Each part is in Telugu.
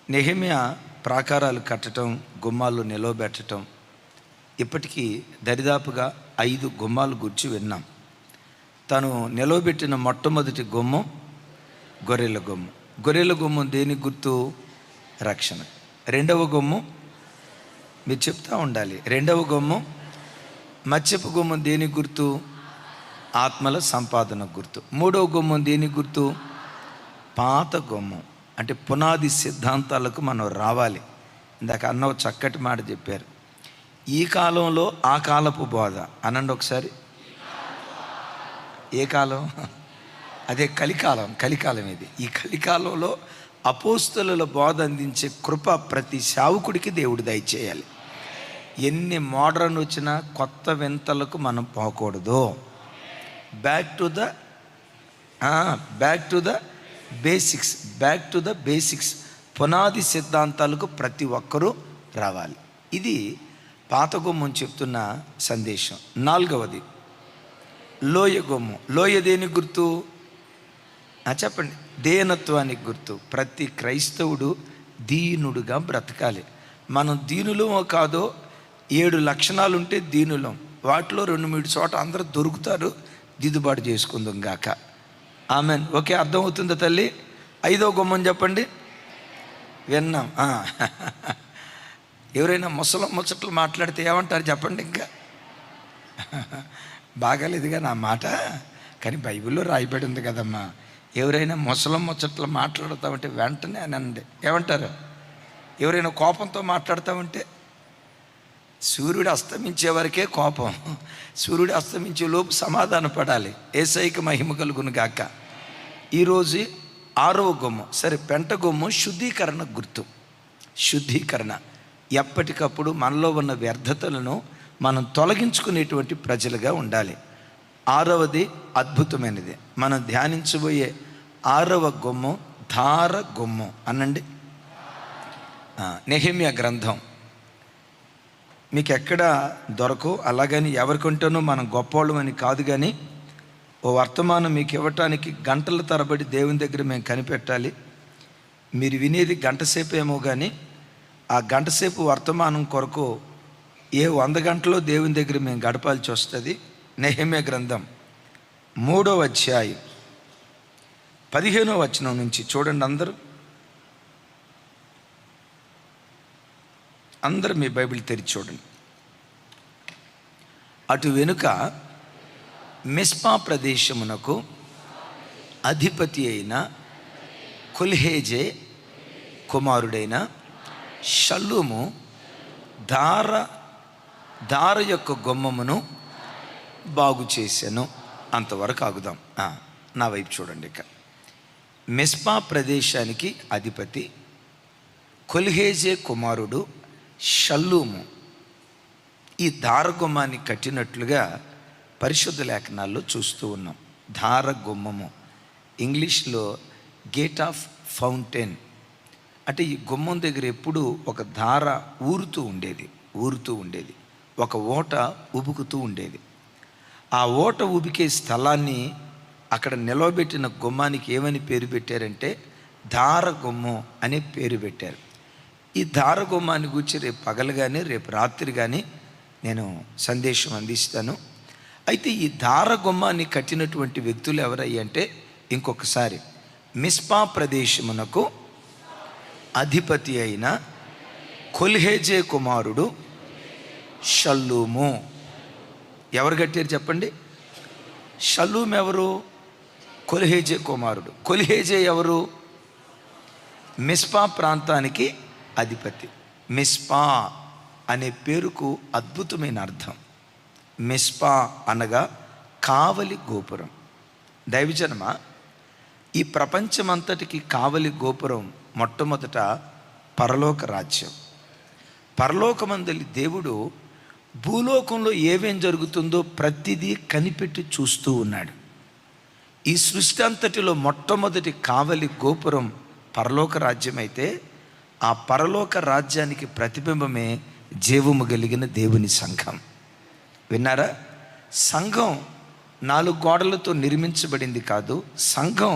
నెహెమ్యా ప్రాకారాలు కట్టడం, గుమ్మాలు నిలవబెట్టడం, ఇప్పటికీ దరిదాపుగా 5 గుమ్మాలు గురించి విన్నాం. తను నిలవబెట్టిన మొట్టమొదటి గుమ్మం గొర్రెల గుమ్మం. గొర్రెల గుమ్మం దేనికి గుర్తు? రక్షణ. రెండవ గుమ్మం మీరు చెప్తా ఉండాలి. రెండవ గుమ్మం మత్స్యపు గుమ్మం దేనికి గుర్తు? ఆత్మల సంపాదన గుర్తు. మూడవ గుమ్మం దేనికి గుర్తు? పాత గుమ్మం, అంటే పునాది సిద్ధాంతాలకు మనం రావాలి. ఇందాక అన్న చక్కటి మాట చెప్పారు. ఈ కాలంలో ఆ కాలపు బోధ అనండి ఒకసారి. ఏ కాలం? అదే కలికాలం. కలికాలం ఇది. ఈ కలికాలంలో అపోస్తలుల బోధ అందించే కృప ప్రతి సేవకుడికి దేవుడు దయచేయాలి. ఎన్ని మోడర్న్ వచ్చినా కొత్త వింతలకు మనం పోకూడదు. Back to the basics. పునాది సిద్ధాంతాలకు ప్రతి ఒక్కరూ రావాలి. ఇది పాత గుమ్మం చెప్తున్న సందేశం. 4వది లోయ గుమ్మం. లోయ దేనికి గుర్తు? చెప్పండి. దీనత్వానికి గుర్తు. ప్రతి క్రైస్తవుడు దీనుడుగా బ్రతకాలి. మనం దీనులమో కాదో 7 లక్షణాలు ఉంటే దీనులం. వాటిలో 2-3 చోట అందరూ దొరుకుతారు. దిద్దుబాటు చేసుకుందాం గాక. ఆమెన్. ఓకే, అర్థమవుతుందా తల్లి? 5వ గుమ్మం చెప్పండి. విన్నాం. ఎవరైనా ముచ్చట్లు మాట్లాడితే ఏమంటారు చెప్పండి? ఇంకా బాగాలేదుగా నా మాట, కానీ బైబిల్లో రాయబడి ఉంది కదమ్మా. ఎవరైనా ముచ్చట్లు మాట్లాడుతామంటే వెంటనే అనండి. ఏమంటారు? ఎవరైనా కోపంతో మాట్లాడుతామంటే, సూర్యుడు అస్తమించే వరకే కోపం, సూర్యుడు అస్తమించే లోపు సమాధాన పడాలి. యేసయ్యకి మహిమ కలుగును గాక. ఈరోజు 6వ గుమ్మం. సరే, పెంట గుమ్మం శుద్ధీకరణ గుర్తు. శుద్ధీకరణ. ఎప్పటికప్పుడు మనలో ఉన్న వ్యర్థతలను మనం తొలగించుకునేటువంటి ప్రజలుగా ఉండాలి. 6వది అద్భుతమైనది. మనం ధ్యానించబోయే 6వ గుమ్మం ధార గుమ్మం అనండి. నెహెమ్యా గ్రంథం మీకు ఎక్కడ దొరకవు. అలాగని ఎవరికంటేనో మనం గొప్పవాళ్ళమని కాదు, కానీ ఓ వర్తమానం మీకు ఇవ్వటానికి గంటల తరబడి దేవుని దగ్గర మేము కనిపెట్టాలి. మీరు వినేది గంట సేపు ఏమో, కానీ ఆ గంట సేపు వర్తమానం కొరకు 100 గంటలో దేవుని దగ్గర మేము గడపాల్సి వస్తుంది. నెహెమ్యా గ్రంథం 3వ అధ్యాయం 15వ వచనం నుంచి చూడండి. అందరూ మీ బైబిల్ తెరిచి చూడండి. అటు వెనుక మిస్పా ప్రదేశమునకు అధిపతి అయిన కొల్హేజే కుమారుడైన షల్లూము దార యొక్క గుమ్మమును బాగు చేశాను. అంతవరకు ఆగుదాం. నా వైపు చూడండి. ఇక మిస్పా ప్రదేశానికి అధిపతి కొల్హేజే కుమారుడు షల్లూము ఈ దారగుమ్మాన్ని కట్టినట్లుగా పరిశుద్ధ లేఖనాల్లో చూస్తూ ఉన్నాం. దారగుమ్మము ఇంగ్లీష్లో గేట్ ఆఫ్ ఫౌంటైన్. అంటే ఈ గుమ్మం దగ్గర ఎప్పుడూ ఒక ధార ఊరుతూ ఉండేది. ఒక ఓట ఉబుకుతూ ఉండేది. ఆ ఓట ఉబికే స్థలాన్ని అక్కడ నిలవబెట్టిన గుమ్మానికి ఏమని పేరు పెట్టారంటే దారగుమ్మం అనే పేరు పెట్టారు. ఈ దారగుమ్మాన్ని గురించి రేపు పగలు కానీ రేపు రాత్రి కానీ నేను సందేశం అందిస్తాను. అయితే ఈ దారగుమ్మాన్ని కట్టినటువంటి వ్యక్తులు ఎవరయ్యంటే, ఇంకొకసారి, మిస్పా ప్రదేశమునకు అధిపతి అయిన కొల్హేజే కుమారుడు షల్లూము. ఎవరు కట్టారు చెప్పండి? షల్లూము ఎవరు? కొల్హేజే కుమారుడు. కొల్హేజే ఎవరు? మిస్పా ప్రాంతానికి అధిపతి. మిస్పా అనే పేరుకు అద్భుతమైన అర్థం. మిస్పా అనగా కావలి గోపురం. దైవజనమా, ఈ ప్రపంచమంతటికి కావలి గోపురం మొట్టమొదట పరలోక రాజ్యం. పరలోకమందలి దేవుడు భూలోకంలో ఏమేం జరుగుతుందో ప్రతిదీ కనిపెట్టి చూస్తూ ఉన్నాడు. ఈ సృష్టి అంతటిలో మొట్టమొదటి కావలి గోపురం పరలోక రాజ్యం అయితే, ఆ పరలోక రాజ్యానికి ప్రతిబింబమే జీవము కలిగిన దేవుని సంఘం. విన్నారా? సంఘం 4 గోడలతో నిర్మించబడింది కాదు. సంఘం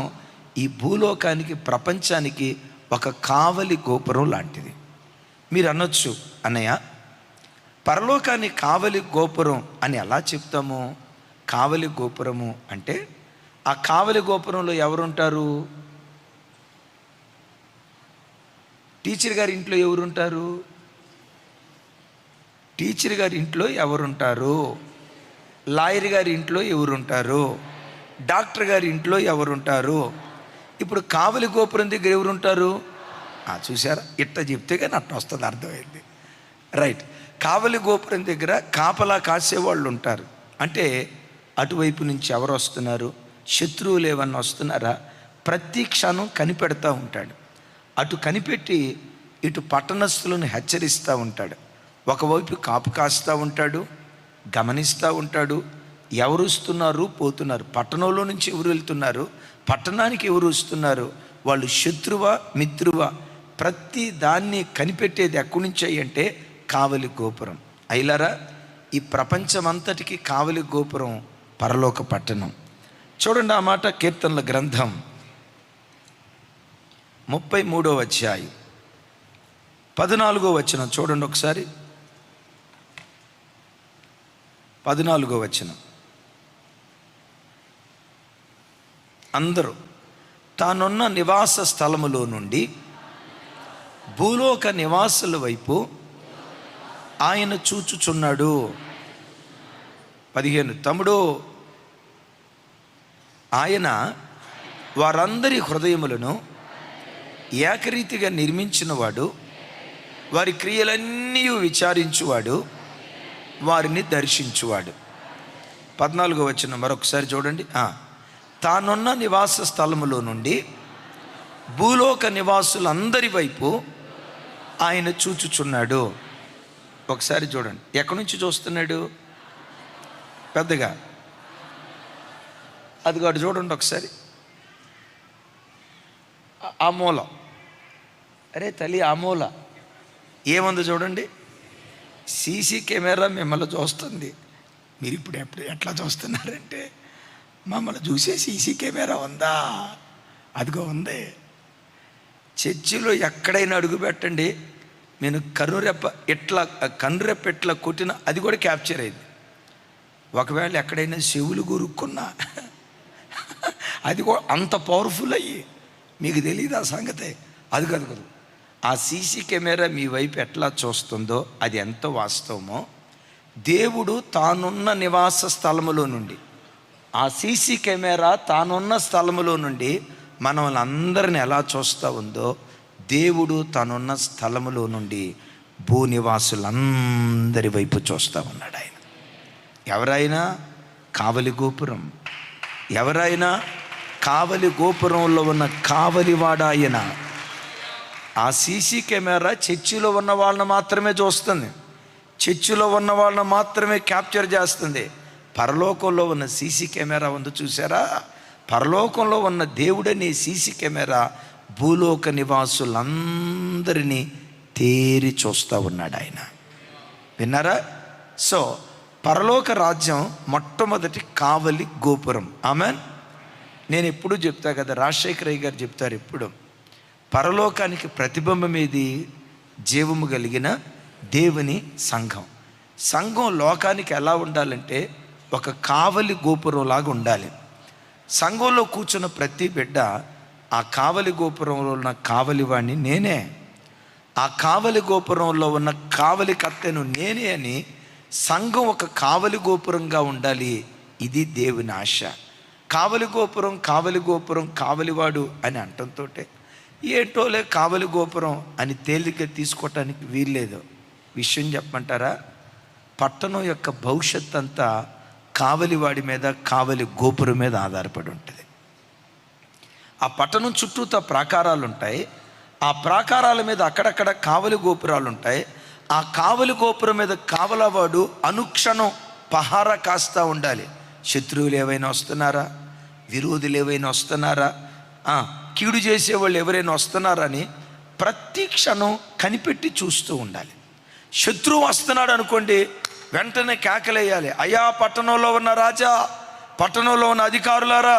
ఈ భూలోకానికి, ప్రపంచానికి ఒక కావలి గోపురం లాంటిది. మీరు అనొచ్చు, అన్నయ్య పరలోకాన్ని కావలి గోపురం అని ఎలా చెప్తాము? కావలి గోపురము అంటే ఆ కావలి గోపురంలో ఎవరుంటారు? టీచర్ గారి ఇంట్లో ఎవరుంటారు? టీచర్ గారి ఇంట్లో ఎవరుంటారు? లాయర్ గారి ఇంట్లో ఎవరుంటారు? డాక్టర్ గారి ఇంట్లో ఎవరుంటారు? ఇప్పుడు కావలి గోపురం దగ్గర ఎవరుంటారు? చూసారా, ఇట్ట చెప్తే కానీ అట్ట వస్తుంది, అర్థమైంది. రైట్. కావలి గోపురం దగ్గర కాపలా కాసేవాళ్ళు ఉంటారు. అంటే అటువైపు నుంచి ఎవరు వస్తున్నారు, శత్రువులు ఏమన్నా వస్తున్నారా, ప్రతి క్షణం కనిపెడతా ఉంటాడు. అటు కనిపెట్టి ఇటు పట్టణస్థులను హెచ్చరిస్తూ ఉంటాడు. ఒకవైపు కాపు కాస్తూ ఉంటాడు, గమనిస్తూ ఉంటాడు. ఎవరు వస్తున్నారు, పోతున్నారు, పట్టణంలో నుంచి ఎవరు వెళ్తున్నారు, పట్టణానికి ఎవరు వస్తున్నారు, వాళ్ళు శత్రువా మిత్రువా, ప్రతి దాన్ని కనిపెట్టేది ఎక్కడి నుంచి అంటే కావలి గోపురం. అయిలారా, ఈ ప్రపంచమంతటికి కావలి గోపురం పరలోక పట్టణం. చూడండి ఆ మాట, కీర్తనల గ్రంథం 33వ అధ్యాయం 14వ వచనం చూడండి ఒకసారి. 14వ వచనం. అందరూ తానున్న నివాస స్థలములో నుండి భూలోక నివాసుల వైపు ఆయన చూచుచున్నాడు. 15. తమ్ముడు, ఆయన వారందరి హృదయములను ఏకరీతిగా నిర్మించినవాడు, వారి క్రియలన్నీ విచారించువాడు, వారిని దర్శించువాడు. 14వ వచనం మరొకసారి చూడండి. తానున్న నివాస స్థలములో నుండి భూలోక నివాసులందరి వైపు ఆయన చూచుచున్నాడు. ఒకసారి చూడండి, ఎక్కడి నుంచి చూస్తున్నాడు? పెద్దగా అదిగో అటు చూడండి ఒకసారి. ఆ మూల, అరే తల్లి, ఆ మూల ఏముంది చూడండి. సీసీ కెమెరా మిమ్మల్ని చూస్తుంది. మీరు ఇప్పుడు ఎట్లా చూస్తున్నారంటే, మమ్మల్ని చూసే సీసీ కెమెరా ఉందా? అదిగో ఉంది. చర్చిలో ఎక్కడైనా అడుగు పెట్టండి, నేను కన్నురెప్ప ఎట్లా కొట్టిన అది కూడా క్యాప్చర్ అయింది. ఒకవేళ ఎక్కడైనా చెవులు గురుక్కున్నా అది కూడా అంత పవర్ఫుల్ అయ్యి, మీకు తెలియదు ఆ సంగతే. అది కదా, ఆ సీసీ కెమెరా మీ వైపు ఎట్లా చూస్తుందో అది ఎంత వాస్తవమో, దేవుడు తానున్న నివాస స్థలములో నుండి, ఆ సీసీ కెమెరా తానున్న స్థలములో నుండి మనల్ని అందరిని ఎలా చూస్తూ ఉందో, దేవుడు తానున్న స్థలములో నుండి భూనివాసులందరి వైపు చూస్తూ ఉన్నాడు. ఆయన ఎవరైనా కావలి గోపురం, ఎవరైనా కావలి గోపురంలో ఉన్న కావలివాడ ఆయన. ఆ సీసీ కెమెరా చర్చిలో ఉన్న వాళ్ళని మాత్రమే చూస్తుంది, చర్చిలో ఉన్న వాళ్ళని మాత్రమే క్యాప్చర్ చేస్తుంది. పరలోకంలో ఉన్న సీసీ కెమెరా ఉంది చూసారా, పరలోకంలో ఉన్న దేవుడనే సీసీ కెమెరా భూలోక నివాసులందరినీ తేరి చూస్తూ ఉన్నాడు ఆయన. విన్నారా? సో పరలోక రాజ్యం మొట్టమొదటి కావలి గోపురం. ఆమెన్. నేను ఎప్పుడూ చెప్తా కదా, రాజశేఖరయ్య గారు చెప్తారు ఎప్పుడు, పరలోకానికి ప్రతిబింబం ఏది? జీవము కలిగిన దేవుని సంఘం. సంఘం లోకానికి ఎలా ఉండాలంటే ఒక కావలి గోపురం లాగా ఉండాలి. సంఘంలో కూర్చున్న ప్రతి బిడ్డ ఆ కావలి గోపురంలో ఉన్న కావలివాణ్ణి నేనే, ఆ కావలి గోపురంలో ఉన్న కావలి కత్తెను నేనే అని సంఘం ఒక కావలి గోపురంగా ఉండాలి. ఇది దేవుని ఆశ. కావలి గోపురం, కావలి గోపురం, కావలివాడు అని అంటంతో ఏంటోలే కావలి గోపురం అని తేలిక తీసుకోవటానికి వీల్లేదు. విషయం చెప్పమంటారా? పట్టణం యొక్క భవిష్యత్ అంతా కావలివాడి మీద, కావలి గోపురం మీద ఆధారపడి ఉంటుంది. ఆ పట్టణం చుట్టూతో ప్రాకారాలు ఉంటాయి, ఆ ప్రాకారాల మీద అక్కడక్కడ కావలి గోపురాలు ఉంటాయి. ఆ కావలి గోపురం మీద కావలవాడు అనుక్షణం పహారా కాస్తూ ఉండాలి. శత్రువులు ఏవైనా వస్తున్నారా, విరోధులు ఏవైనా వస్తున్నారా, కీడు చేసేవాళ్ళు ఎవరైనా వస్తున్నారని ప్రతి క్షణం కనిపెట్టి చూస్తూ ఉండాలి. శత్రువు వస్తున్నాడు అనుకోండి, వెంటనే కేకలేయాలి, అయ్యా పట్టణంలో ఉన్న రాజా, పట్టణంలో ఉన్న అధికారులారా,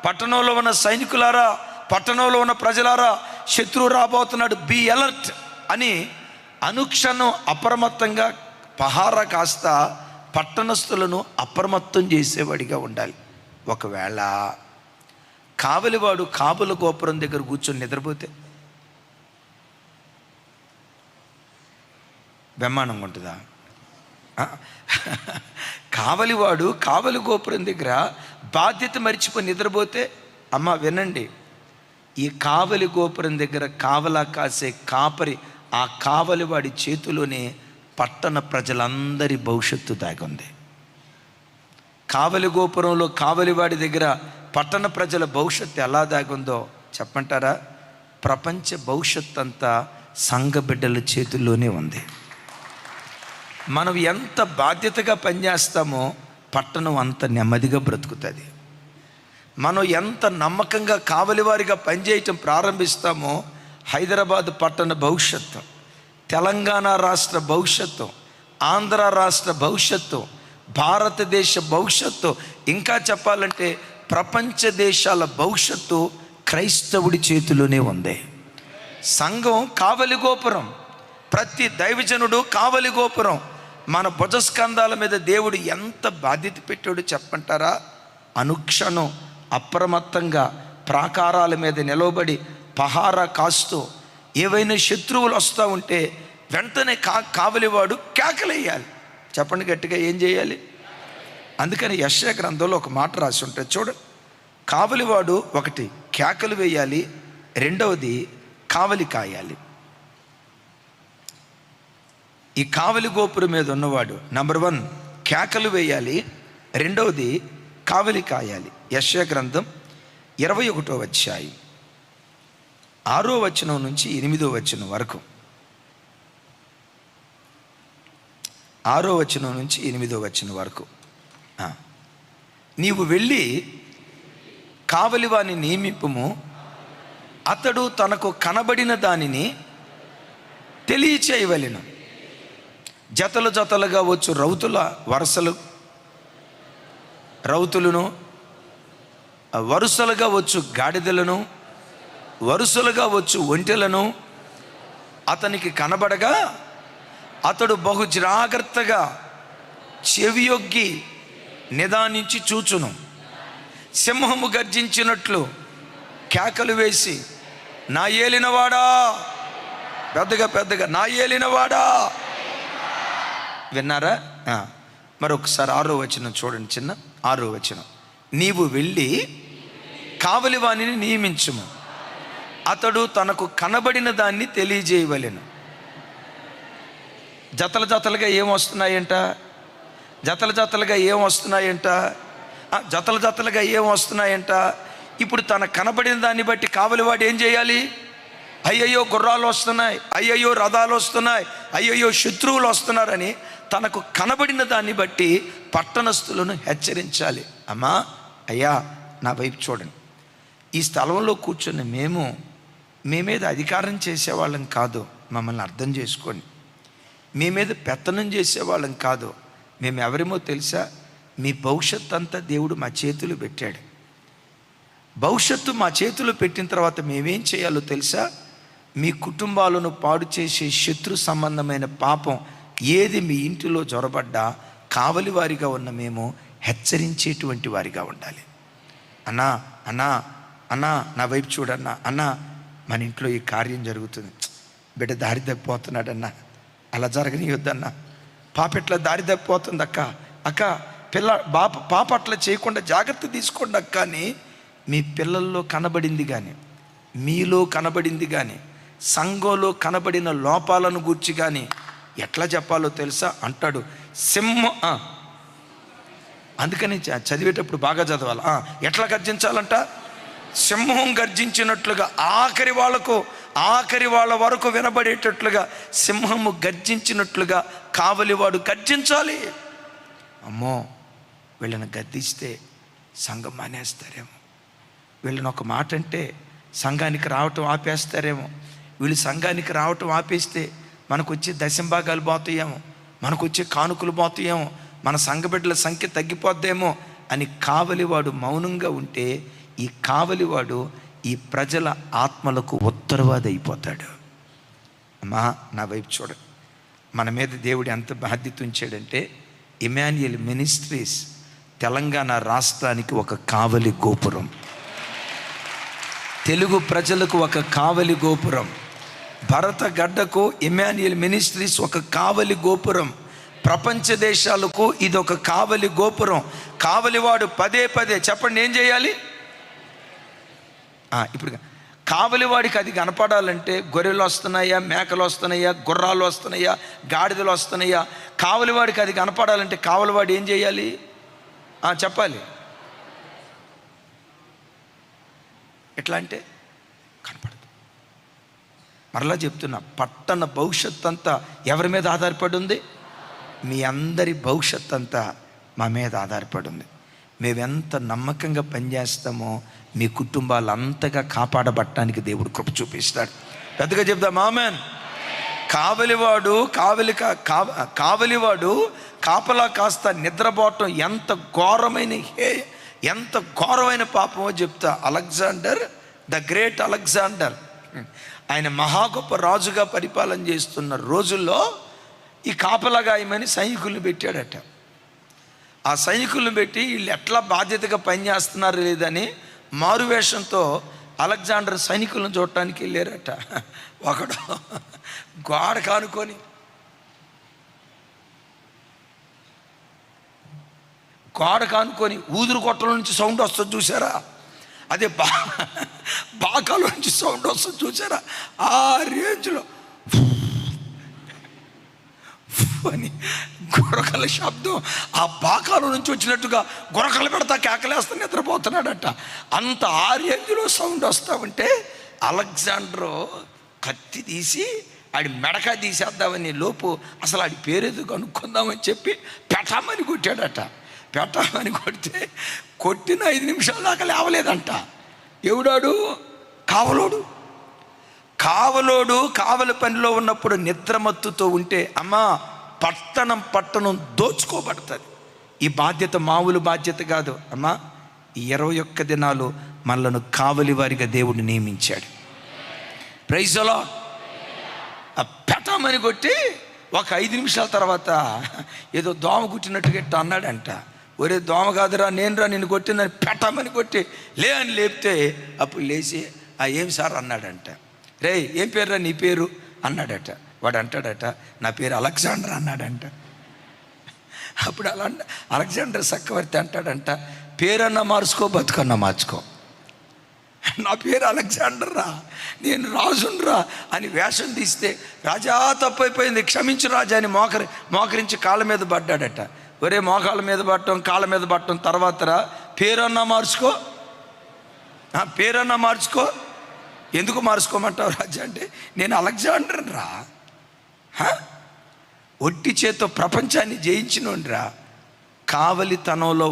పట్టణంలో ఉన్న సైనికులారా, పట్టణంలో ఉన్న ప్రజలారా, శత్రువు రాబోతున్నాడు, బీ అలర్ట్ అని అనుక్షణం అప్రమత్తంగా పహారా కాస్త పట్టణస్థులను అప్రమత్తం చేసేవాడిగా ఉండాలి. ఒకవేళ కావలివాడు కాపుల గోపురం దగ్గర కూర్చొని నిద్రపోతే బ్రహ్మాండంగా ఉంటుందా? కావలివాడు కావలి గోపురం దగ్గర బాధ్యత మర్చిపోయి నిద్రపోతే, అమ్మ వినండి, ఈ కావలి గోపురం దగ్గర కావలా కాసే కాపరి, ఆ కావలివాడి చేతిలోనే పట్టణ ప్రజలందరి భవిష్యత్తు దాగి ఉంది. కావలి గోపురంలో కావలివాడి దగ్గర పట్టణ ప్రజల భవిష్యత్తు ఎలా దాగుందో చెప్పంటారా? ప్రపంచ భవిష్యత్తు అంతా సంఘ బిడ్డల చేతుల్లోనే ఉంది. మనం ఎంత బాధ్యతగా పనిచేస్తామో పట్టణం అంత నెమ్మదిగా బ్రతుకుతుంది. మనం ఎంత నమ్మకంగా కావలివారిగా పనిచేయటం ప్రారంభిస్తామో హైదరాబాద్ పట్టణ భవిష్యత్తు, తెలంగాణ రాష్ట్ర భవిష్యత్తు, ఆంధ్ర రాష్ట్ర భవిష్యత్తు, భారతదేశ భవిష్యత్తు, ఇంకా చెప్పాలంటే ప్రపంచ దేశాల భవిష్యత్తు క్రైస్తవుడి చేతిలోనే ఉంది. సంఘం కావలి గోపురం, ప్రతి దైవజనుడు కావలి గోపురం. మన భుజస్కంధాల మీద దేవుడు ఎంత బాధ్యత పెట్టాడు చెప్పంటారా? అనుక్షణం అప్రమత్తంగా ప్రాకారాల మీద నిలవబడి పహారా కాస్తూ ఏవైనా శత్రువులు వస్తూ ఉంటే వెంటనే కావలివాడు కేకలేయాలి. చెప్పండి గట్టిగా, ఏం చేయాలి? అందుకని యెషయా గ్రంథంలో ఒక మాట రాసి ఉంటుంది చూడండి. కావలివాడు ఒకటి కేకలు వేయాలి, రెండవది కావలి కాయాలి. ఈ కావలి గోపురం మీద ఉన్నవాడు నంబర్ 1 కేకలు వేయాలి, రెండవది కావలి కాయాలి. యెషయా గ్రంథం 21వ అధ్యాయం 6వ వచనం నుంచి 8వ వచనం వరకు, 6వ వచనం నుంచి 8వ వచనం వరకు. నీవు వెళ్ళి కావలివాని నియమింపుము, అతడు తనకు కనబడిన దానిని తెలియచేయవలెను. జతలు జతలుగా వచ్చు రౌతులను, వరుసలుగా వచ్చు గాడిదలను, వరుసలుగా వచ్చు ఒంటెలను అతనికి కనబడగా అతడు బహు జాగ్రత్తగా చెవియొగ్గి నిదానించి చూచును. సింహము గర్జించినట్లు కేకలు వేసి, నా ఏలినవాడా, పెద్దగా నా ఏలినవాడా. విన్నారా? మరొకసారి 6వ వచనం చూడండి, చిన్న 6వ వచనం. నీవు వెళ్ళి కావలివానిని నియమించుము, అతడు తనకు కనబడిన దాన్ని తెలియజేయవలెను. జతల జతలుగా ఏమొస్తున్నాయంట? జతల జతలుగా ఏమొస్తున్నాయంట? ఇప్పుడు తన కనబడిన దాన్ని బట్టి కావలివాడు ఏం చేయాలి? అయ్యయ్యో గుర్రాలు వస్తున్నాయి, అయ్యయ్యో రథాలు వస్తున్నాయి, అయ్యయ్యో శత్రువులు వస్తున్నారని తనకు కనబడిన దాన్ని బట్టి పట్టణస్థులను హెచ్చరించాలి. అమ్మా, అయ్యా, నా వైపు చూడండి. ఈ స్థలంలో కూర్చొని మీ మీద అధికారం చేసేవాళ్ళం కాదు, మమ్మల్ని అర్థం చేసుకోండి. మీ మీద పెత్తనం చేసేవాళ్ళం కాదు. మేము ఎవరేమో తెలుసా? మీ భవిష్యత్తు అంతా దేవుడు మా చేతులు పెట్టాడు. భవిష్యత్తు మా చేతులు పెట్టిన తర్వాత మేమేం చేయాలో తెలుసా? మీ కుటుంబాలను పాడు చేసే శత్రు సంబంధమైన పాపం ఏది మీ ఇంటిలో జొరబడ్డా కావలి వారిగా ఉన్న మేము హెచ్చరించేటువంటి వారిగా ఉండాలి. అన్నా అన్నా అన్నా నా వైపు చూడన్నా, అన్నా మన ఇంట్లో ఈ కార్యం జరుగుతుంది, బిడ్డ దారి తప్పిపోతున్నాడన్నా, అలా జరగనియొద్దన్నా, పాప ఎట్లా దారి తప్పిపోతుంది అక్క పాప అట్లా చేయకుండా జాగ్రత్త తీసుకోండి అక్క అని మీ పిల్లల్లో కనబడింది కానీ, మీలో కనబడింది కానీ, సంఘంలో కనబడిన లోపాలను గూర్చి కానీ ఎట్లా చెప్పాలో తెలుసా అంటాడు అందుకని చదివేటప్పుడు బాగా చదవాలి. ఎట్లా గర్జించాలంట? సింహం గర్జించినట్లుగా ఆఖరి వాళ్ళ వరకు వినబడేటట్లుగా సింహము గర్జించినట్లుగా కావలివాడు గర్జించాలి. అమ్మో, వీళ్ళని గద్దిస్తే సంఘం మానేస్తారేమో, వీళ్ళని ఒక మాట అంటే సంఘానికి రావటం ఆపేస్తారేమో, వీళ్ళు సంఘానికి రావటం ఆపేస్తే మనకు వచ్చే దశంభాగాలు పోతాయేమో, మనకు వచ్చే కానుకలు పోతాయేమో, మన సంఘ బిడ్డల సంఖ్య తగ్గిపోద్దేమో అని కావలివాడు మౌనంగా ఉంటే ఈ కావలివాడు ఈ ప్రజల ఆత్మలకు ఉత్తరవాది అయిపోతాడు. అమ్మా, నా వైపు చూడండి. మన మీద దేవుడు ఎంత బాధ్యత ఉంచాడంటే, ఇమాన్యుయల్ మినిస్ట్రీస్ తెలంగాణ రాష్ట్రానికి ఒక కావలి గోపురం, తెలుగు ప్రజలకు ఒక కావలి గోపురం, భరత గడ్డకు ఇమాన్యుయల్ మినిస్ట్రీస్ ఒక కావలి గోపురం, ప్రపంచ దేశాలకు ఇది ఒక కావలి గోపురం. కావలివాడు పదే పదే చెప్పండి ఏం చేయాలి? ఇప్పుడు కావలివాడికి అది కనపడాలంటే గొర్రెలు వస్తున్నాయా, మేకలు వస్తున్నాయా, గుర్రాలు వస్తున్నాయా, గాడిదలు వస్తున్నాయా? కావలివాడికి అది కనపడాలంటే కావలివాడు ఏం చేయాలి? చెప్పాలి. ఎట్లా అంటే కనపడదు. మరలా చెప్తున్నా, పట్టణ భవిష్యత్ అంతా ఎవరి మీద ఆధారపడి ఉంది? మీ అందరి భవిష్యత్ అంతా మా మీద ఆధారపడి ఉంది. మేమెంత నమ్మకంగా పనిచేస్తామో మీ కుటుంబాలు అంతగా కాపాడబట్టడానికి దేవుడు కృప చూపిస్తాడు. పెద్దగా చెప్దాం ఆమేన్. కావలివాడు కాపలా కాస్త నిద్రపోవటం ఎంత ఘోరమైన పాపమో చెప్తా. అలెగ్జాండర్, ద గ్రేట్ అలెగ్జాండర్, ఆయన మహా గొప్ప రాజుగా పరిపాలన చేస్తున్న రోజుల్లో ఈ కాపలాగాయమని సైనికులను పెట్టాడట. ఆ సైనికులను పెట్టి వీళ్ళు ఎట్లా బాధ్యతగా పనిచేస్తున్నారు లేదని మారువేషంతో అలెగ్జాండర్ సైనికులను చూడటానికి వెళ్ళారట. ఒకడు గోడ కానుకొని ఊదురు కొట్టల నుంచి సౌండ్ వస్తుంది చూసారా? అదే బాకాల నుంచి సౌండ్ వస్తుంది చూసారా? ఆ రేంజ్లో అని గొరకల శబ్దం ఆ బాకాల నుంచి వచ్చినట్టుగా గొరకలు పెడతా కేకలేస్తా నిద్రపోతున్నాడట. అంత ఆ రేంజ్లో సౌండ్ వస్తూ ఉంటే అలెగ్జాండర్ కత్తి తీసి ఆడి మెడక తీసేద్దామని లోపు అసలు ఆడి పేరేదో కనుక్కుందామని చెప్పి పెట్టమని కొట్టాడట. పెట్టమని కొడితే కొట్టిన 5 నిమిషాల దాకా లేవలేదంట. ఎవడాడు? కావలోడు కావలి పనిలో ఉన్నప్పుడు నిద్రమత్తుతో ఉంటే అమ్మా పట్టణం దోచుకోబడుతుంది. ఈ బాధ్యత మామూలు బాధ్యత కాదు అమ్మా. ఈ 21 దినాలు మనలను కావలి వారిగా దేవుడు నియమించాడు. Praise the lord. పెట్టమని కొట్టి ఒక 5 నిమిషాల తర్వాత ఏదో దోమ కుట్టినట్టుగా ఇట్ట అన్నాడంట. ఒరే దోమ కాదురా నేనురా నిన్ను కొట్టిందని పెట్టమని కొట్టి అని లేపితే అప్పుడు లేచి ఏం సార్ అన్నాడంట. రే ఏం పేరురా నీ పేరు అన్నాడట. వాడు అంటాడట నా పేరు అలెగ్జాండర్ అన్నాడంట. అప్పుడు అలెగ్జాండర్ చక్రవర్తి అంటాడంట, పేరన్నా మార్చుకో బతుకన్నా మార్చుకో, నా పేరు అలెగ్జాండర్ రా, నేను రాజుండ్రా అని వేషం తీస్తే రాజా తప్పైపోయింది క్షమించు రాజా అని మోకరించి కాళ్ళ మీద పడ్డాడట. ఒరే మోకాళ్ళ మీద పట్టడం కాళ్ళ మీద పట్టడం తర్వాత పేరన్నా మార్చుకో. ఎందుకు మార్చుకోమంటావు రాజా అంటే నేను అలెగ్జాండర్ రా, ఒట్టి చేత్తో ప్రపంచాన్ని జయించినోండ్రా. కావలితనంలో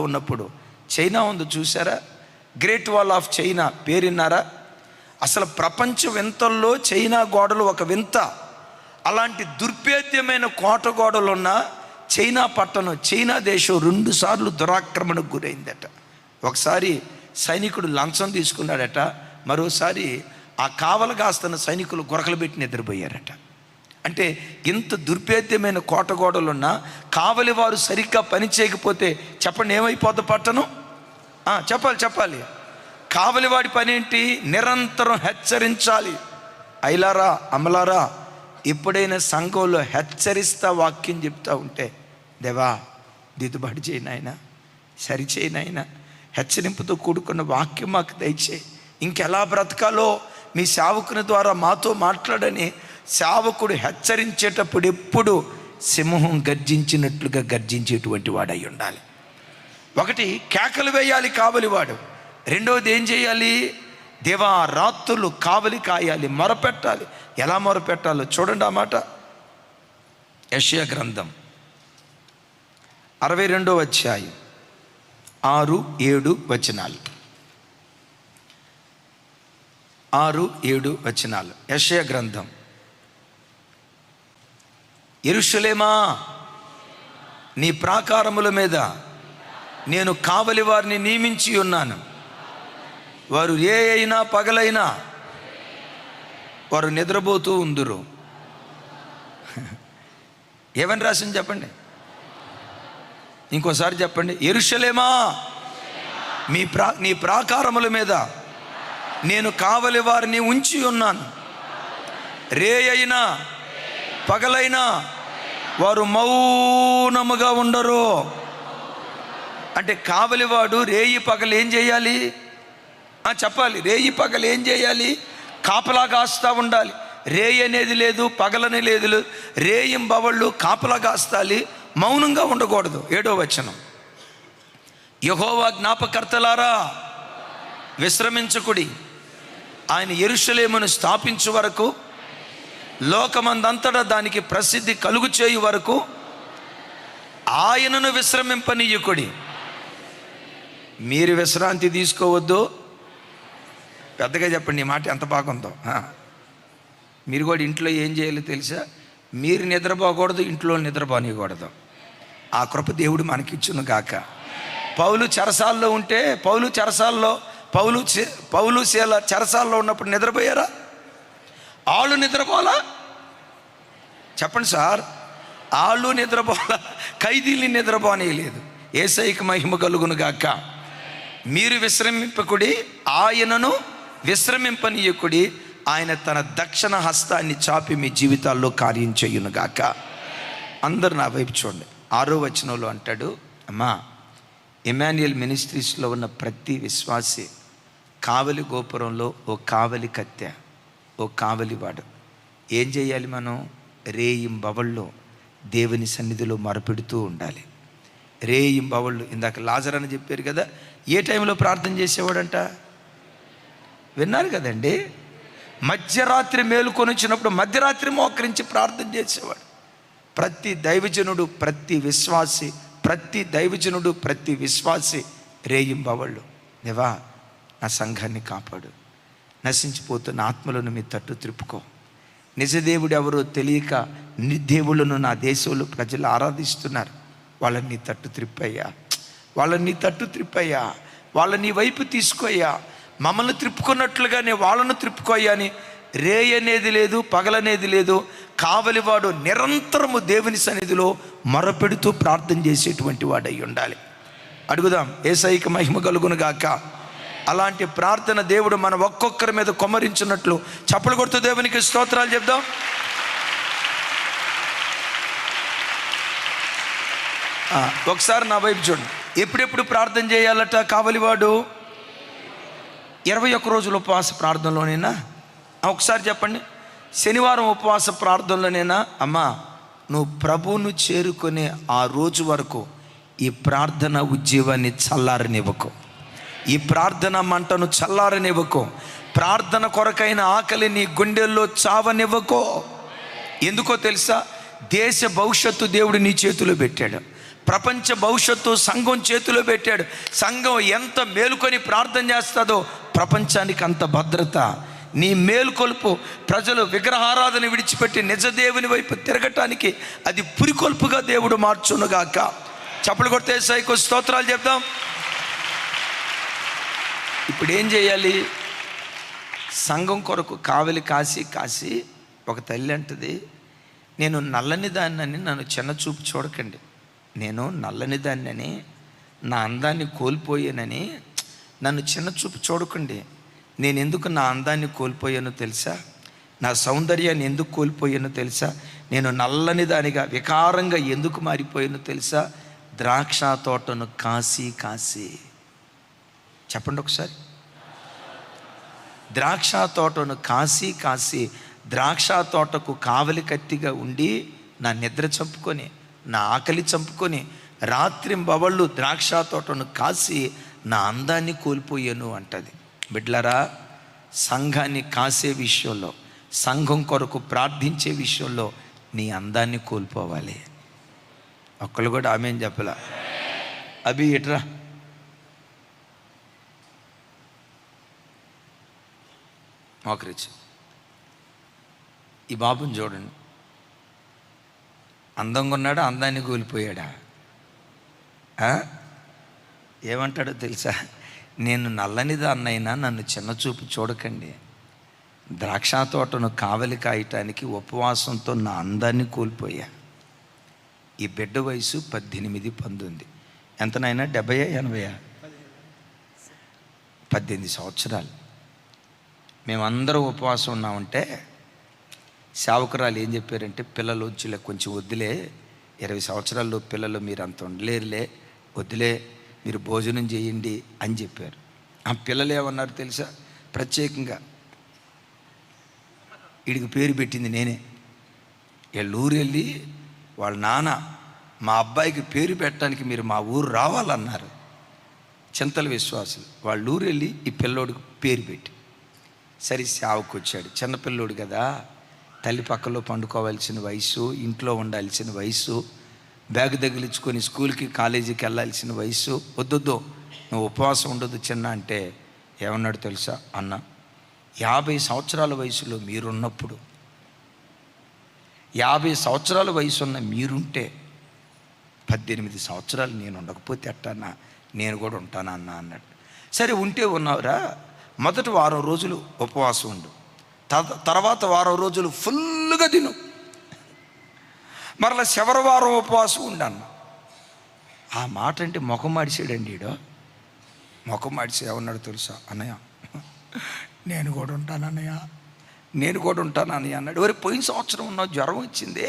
ఉన్నప్పుడు చైనా ఉంది చూసారా? గ్రేట్ వాల్ ఆఫ్ చైనా పేరున్నారా? అసలు ప్రపంచ వింతల్లో చైనా గోడలు ఒక వింత. అలాంటి దుర్భేద్యమైన కోట గోడలు ఉన్న చైనా పట్టణం, చైనా దేశం 2 సార్లు దురాక్రమణకు గురైందట. ఒకసారి సైనికుడు లంచం తీసుకున్నాడట, మరోసారి ఆ కావలి కాస్తున్న సైనికులు గొరకలు పెట్టి నిద్రపోయారట. అంటే ఇంత దుర్భేద్యమైన కోట గోడలున్నా కావలి వారు సరిగ్గా పని చేయకపోతే చెప్పండి ఏమైపోద్ది పట్టణం? చెప్పాలి. కావలివాడి పని ఏంటి? నిరంతరం హెచ్చరించాలి. ఐలారా అమలారా, ఎప్పుడైనా సంఘంలో హెచ్చరిస్తా వాక్యం చెప్తా ఉంటే దేవా దిద్దుబాటు చేయి నాయనా, సరిచేయి నాయనా, హెచ్చరింపుతో కూడుకున్న వాక్యం మాకు దయచేయి, ఇంకెలా బ్రతకాలో మీ సేవకుని ద్వారా మాతో మాట్లాడని సేవకుడు హెచ్చరించేటప్పుడు ఎప్పుడు సింహం గర్జించినట్లుగా గర్జించేటువంటి వాడై ఉండాలి. ఒకటి కేకలు వేయాలి కావలివాడు. రెండవది ఏం చేయాలి? దేవా రాత్రులు కావలి కాయాలి, మొరపెట్టాలి. ఎలా మొరపెట్టాలో చూడండి ఆ మాట. యెషయా గ్రంథం 62వ అధ్యాయం 6-7 వచనాలు. 6-7 వచనాలు. యెషయా గ్రంథం. యెరూషలేమా నీ ప్రాకారముల మీద నేను కావలి వారిని నియమించి ఉన్నాను, వారు రే అయినా పగలైనా వారు నిద్రపోతూ ఉందురు. ఏమని రాసింది చెప్పండి, ఇంకోసారి చెప్పండి. యెరూషలేమా, నీ ప్రాకారముల మీద నేను కావలి వారిని ఉంచి ఉన్నాను. రే అయినా పగలైనా వారు మౌనముగా ఉండరు. అంటే కావలివాడు రేయి పగలు ఏం చేయాలి చెప్పాలి. రేయి పగలు ఏం చేయాలి? కాపలా కాస్తా ఉండాలి. రేయి అనేది లేదు, పగలని లేదు. రేయింబవళ్ళు కాపలా కాస్తాలి, మౌనంగా ఉండకూడదు. 7వ వచనం, యెహోవా జ్ఞాపకర్తలారా విశ్రమించకుడి, ఆయన యెరూషలేమును స్థాపించు వరకు, లోకమందంతటా దానికి ప్రసిద్ధి కలుగు చేయు వరకు ఆయనను విశ్రమింపనీయుకుడి. మీరు విశ్రాంతి తీసుకోవద్దు. పెద్దగా చెప్పండి, ఈ మాట ఎంత బాగుందో. మీరు కూడా ఇంట్లో ఏం చేయాలో తెలుసా? మీరు నిద్రపోకూడదు, ఇంట్లో నిద్రపోనియకూడదు. ఆ కృప దేవుడు మనకిచ్చును గాక. పౌలు చెరసాల్లో ఉంటే, పౌలు శీల చెరసాల్లో ఉన్నప్పుడు నిద్రపోయారా? ఆళ్ళు నిద్రపోలా? చెప్పండి సార్. ఆళ్ళు నిద్రపోలా, ఖైదీల్ని నిద్రపోనేయలేదు. యేసయ్యకి మహిమ కలుగును గాక. మీరు విశ్రమింపకుడి, ఆయనను విశ్రమింపనీయకుడి. ఆయన తన దక్షిణ హస్తాన్ని చాపి మీ జీవితాల్లో కార్యం చేయును గాక. అందరు నా వైపు చూడండి. 6వ వచనంలో అంటాడు, అమ్మా, ఇమాన్యుయల్ మినిస్ట్రీస్లో ఉన్న ప్రతి విశ్వాసి కావలి గోపురంలో ఓ కావలి కత్తె, ఓ కావలివాడు. ఏం చేయాలి? మనం రేయింబవళ్ళు దేవుని సన్నిధిలో మొరపెడుతూ ఉండాలి. రేయింబవళ్ళు. ఇందాక లాజర్ అని చెప్పారు కదా, ఏ టైంలో ప్రార్థన చేసేవాడంట? విన్నారు కదండి. మధ్యరాత్రి మేలుకొని వచ్చినప్పుడు మధ్యరాత్రి మోకరించి ప్రార్థన చేసేవాడు. ప్రతి దైవజనుడు, ప్రతి విశ్వాసి రేయింబవళ్ళు, దేవా నా సంఘాన్ని కాపాడు, నశించిపోతున్న ఆత్మలను మీ తట్టు త్రిప్పుకో, నిజదేవుడు ఎవరో తెలియక నిర్దేవులను నా దేశంలో ప్రజలు ఆరాధిస్తున్నారు, వాళ్ళని నీ తట్టు త్రిప్పయ్యా, వాళ్ళని నీ వైపు తీసుకోయ్యా, మమ్మల్ని త్రిప్పుకున్నట్లుగానే వాళ్ళను త్రిప్పుకోయ్యా అని. రే అనేది లేదు, పగలనేది లేదు. కావలివాడు నిరంతరము దేవుని సన్నిధిలో మొరపెడుతూ ప్రార్థన చేసేటువంటి వాడై ఉండాలి. అడుగుదాం, యేసయ్యకి మహిమ కలుగును గాక. అలాంటి ప్రార్థన దేవుడు మన ఒక్కొక్కరి మీద కొమ్మరించినట్లు చప్పలు కొడుతూ దేవునికి స్తోత్రాలు చెప్దాం. ఒకసారి నా వైపు చూడండి. ఎప్పుడెప్పుడు ప్రార్థన చేయాలట కావలివాడు? 21 రోజుల ఉపవాస ప్రార్థనలోనేనా? ఒకసారి చెప్పండి. శనివారం ఉపవాస ప్రార్థనలోనేనా? అమ్మా, నువ్వు ప్రభువును చేరుకునే ఆ రోజు వరకు ఈ ప్రార్థన ఉద్యమాన్ని చల్లారనివ్వకు, ఈ ప్రార్థన మంటను చల్లారనివ్వకు, ప్రార్థన కొరకైన ఆకలి నీ గుండెల్లో చావనివ్వకో. ఎందుకో తెలుసా? దేశ భవిష్యత్తు దేవుడు నీ చేతిలో పెట్టాడు. ప్రపంచ భవిష్యత్తు సంఘం చేతిలో పెట్టాడు. సంఘం ఎంత మేలుకొని ప్రార్థన చేస్తుందో ప్రపంచానికి అంత భద్రత. నీ మేలుకొల్పు ప్రజలు విగ్రహారాధన విడిచిపెట్టి నిజదేవుని వైపు తిరగటానికి అది పురికొల్పుగా దేవుడు మార్చునుగాక. చప్పలు కొడితే యేసయ్యకు స్తోత్రాలు చెప్దాం. ఇప్పుడు ఏం చేయాలి? సంఘం కొరకు కావలి కాసి ఒక తల్లి అంటది, నేను నల్లని దాన్నని నన్ను చిన్న చూపు చూడకండి, నేను నల్లని దాన్నని నా అందాన్ని కోల్పోయానని నన్ను చిన్న చూపు చూడకండి. నేను ఎందుకు నా అందాన్ని కోల్పోయానో తెలుసా? నా సౌందర్యాన్ని ఎందుకు కోల్పోయానో తెలుసా? నేను నల్లని దానిగా వికారంగా ఎందుకు మారిపోయానో తెలుసా? ద్రాక్ష తోటను కాసి చెప్పండి ఒకసారి. ద్రాక్ష తోటను కాసి ద్రాక్ష తోటకు కావలి కత్తిగా ఉండి నా నిద్ర చంపుకొని, నా ఆకలి చంపుకొని, రాత్రింబవళ్ళు ద్రాక్ష తోటను కాసి నా అందాన్ని కోల్పోయాను అంటది. బిడ్డలారా, సంఘాన్ని కాసే విషయంలో, సంఘం కొరకు ప్రార్థించే విషయంలో నీ అందాన్ని కోల్పోవాలి. ఒక్కళ్ళు కూడా ఆమేన్ చెప్పలా. అభి ఇట్రా, మోకరిచ్చు. ఈ బాబుని చూడండి, అందంగా ఉన్నాడా, అందాన్ని కోల్పోయాడా? ఏమంటాడో తెలుసా? నేను నల్లనిదాన్నైనా నన్ను చిన్నచూపు చూడకండి. ద్రాక్ష తోటను కావలి కాయటానికి ఉపవాసంతో నా అందాన్ని కోల్పోయా. ఈ బిడ్డ వయసు 18, 19. ఎంతనైనా 70, 80, 18 సంవత్సరాలు. మేమందరం ఉపవాసం ఉన్నామంటే సేవకురాలు ఏం చెప్పారంటే, పిల్లలు వచ్చి కొంచెం వద్దులే, 20 సంవత్సరాల్లో పిల్లలు మీరు అంత ఉండలేరులే, వద్దులే, మీరు భోజనం చేయండి అని చెప్పారు. ఆ పిల్లలు ఏమన్నారు తెలుసా? ప్రత్యేకంగా వీడికి పేరు పెట్టింది నేనే. వీళ్ళ ఊరు వెళ్ళి వాళ్ళ నాన్న మా అబ్బాయికి పేరు పెట్టడానికి మీరు మా ఊరు రావాలన్నారు. చింతల విశ్వాసులు వాళ్ళ ఊరు వెళ్ళి ఈ పిల్లోడికి పేరు పెట్టి, సరే సేవకు వచ్చాడు. చిన్నపిల్లోడు కదా, తల్లి పక్కలో పండుకోవాల్సిన వయసు, ఇంట్లో ఉండాల్సిన వయసు, బ్యాగ్ తగిలించుకొని స్కూల్కి కాలేజీకి వెళ్ళాల్సిన వయసు. వద్దొద్దు, నువ్వు ఉపవాసం ఉండొద్దు చిన్న అంటే ఏమన్నాడు తెలుసా? అన్న, 50 సంవత్సరాల వయసులో మీరున్నప్పుడు, 50 సంవత్సరాల వయసు ఉన్న మీరుంటే 18 సంవత్సరాలు నేను ఉండకపోతే ఎట్టన్నా, నేను కూడా ఉంటానా అన్న అన్నాడు. సరే ఉంటే ఉన్నావురా, మొదటి వారం రోజులు ఉపవాసం ఉండు, తర్వాత వారం రోజులు ఫుల్గా తిను, మరలా చివరి వారం ఉపవాసం ఉండన్న. ఆ మాట అంటే ముఖం మాడిసాడండి. ఈడో ముఖం మాడిసి ఏమన్నాడు తెలుసా? అన్నయ్య నేను కూడా ఉంటాను అన్నయ్య, నేను కూడా ఉంటాను అన్నయ్య అన్నాడు. ఎవరి పోయిన సంవత్సరం ఉన్నావు, జ్వరం వచ్చింది,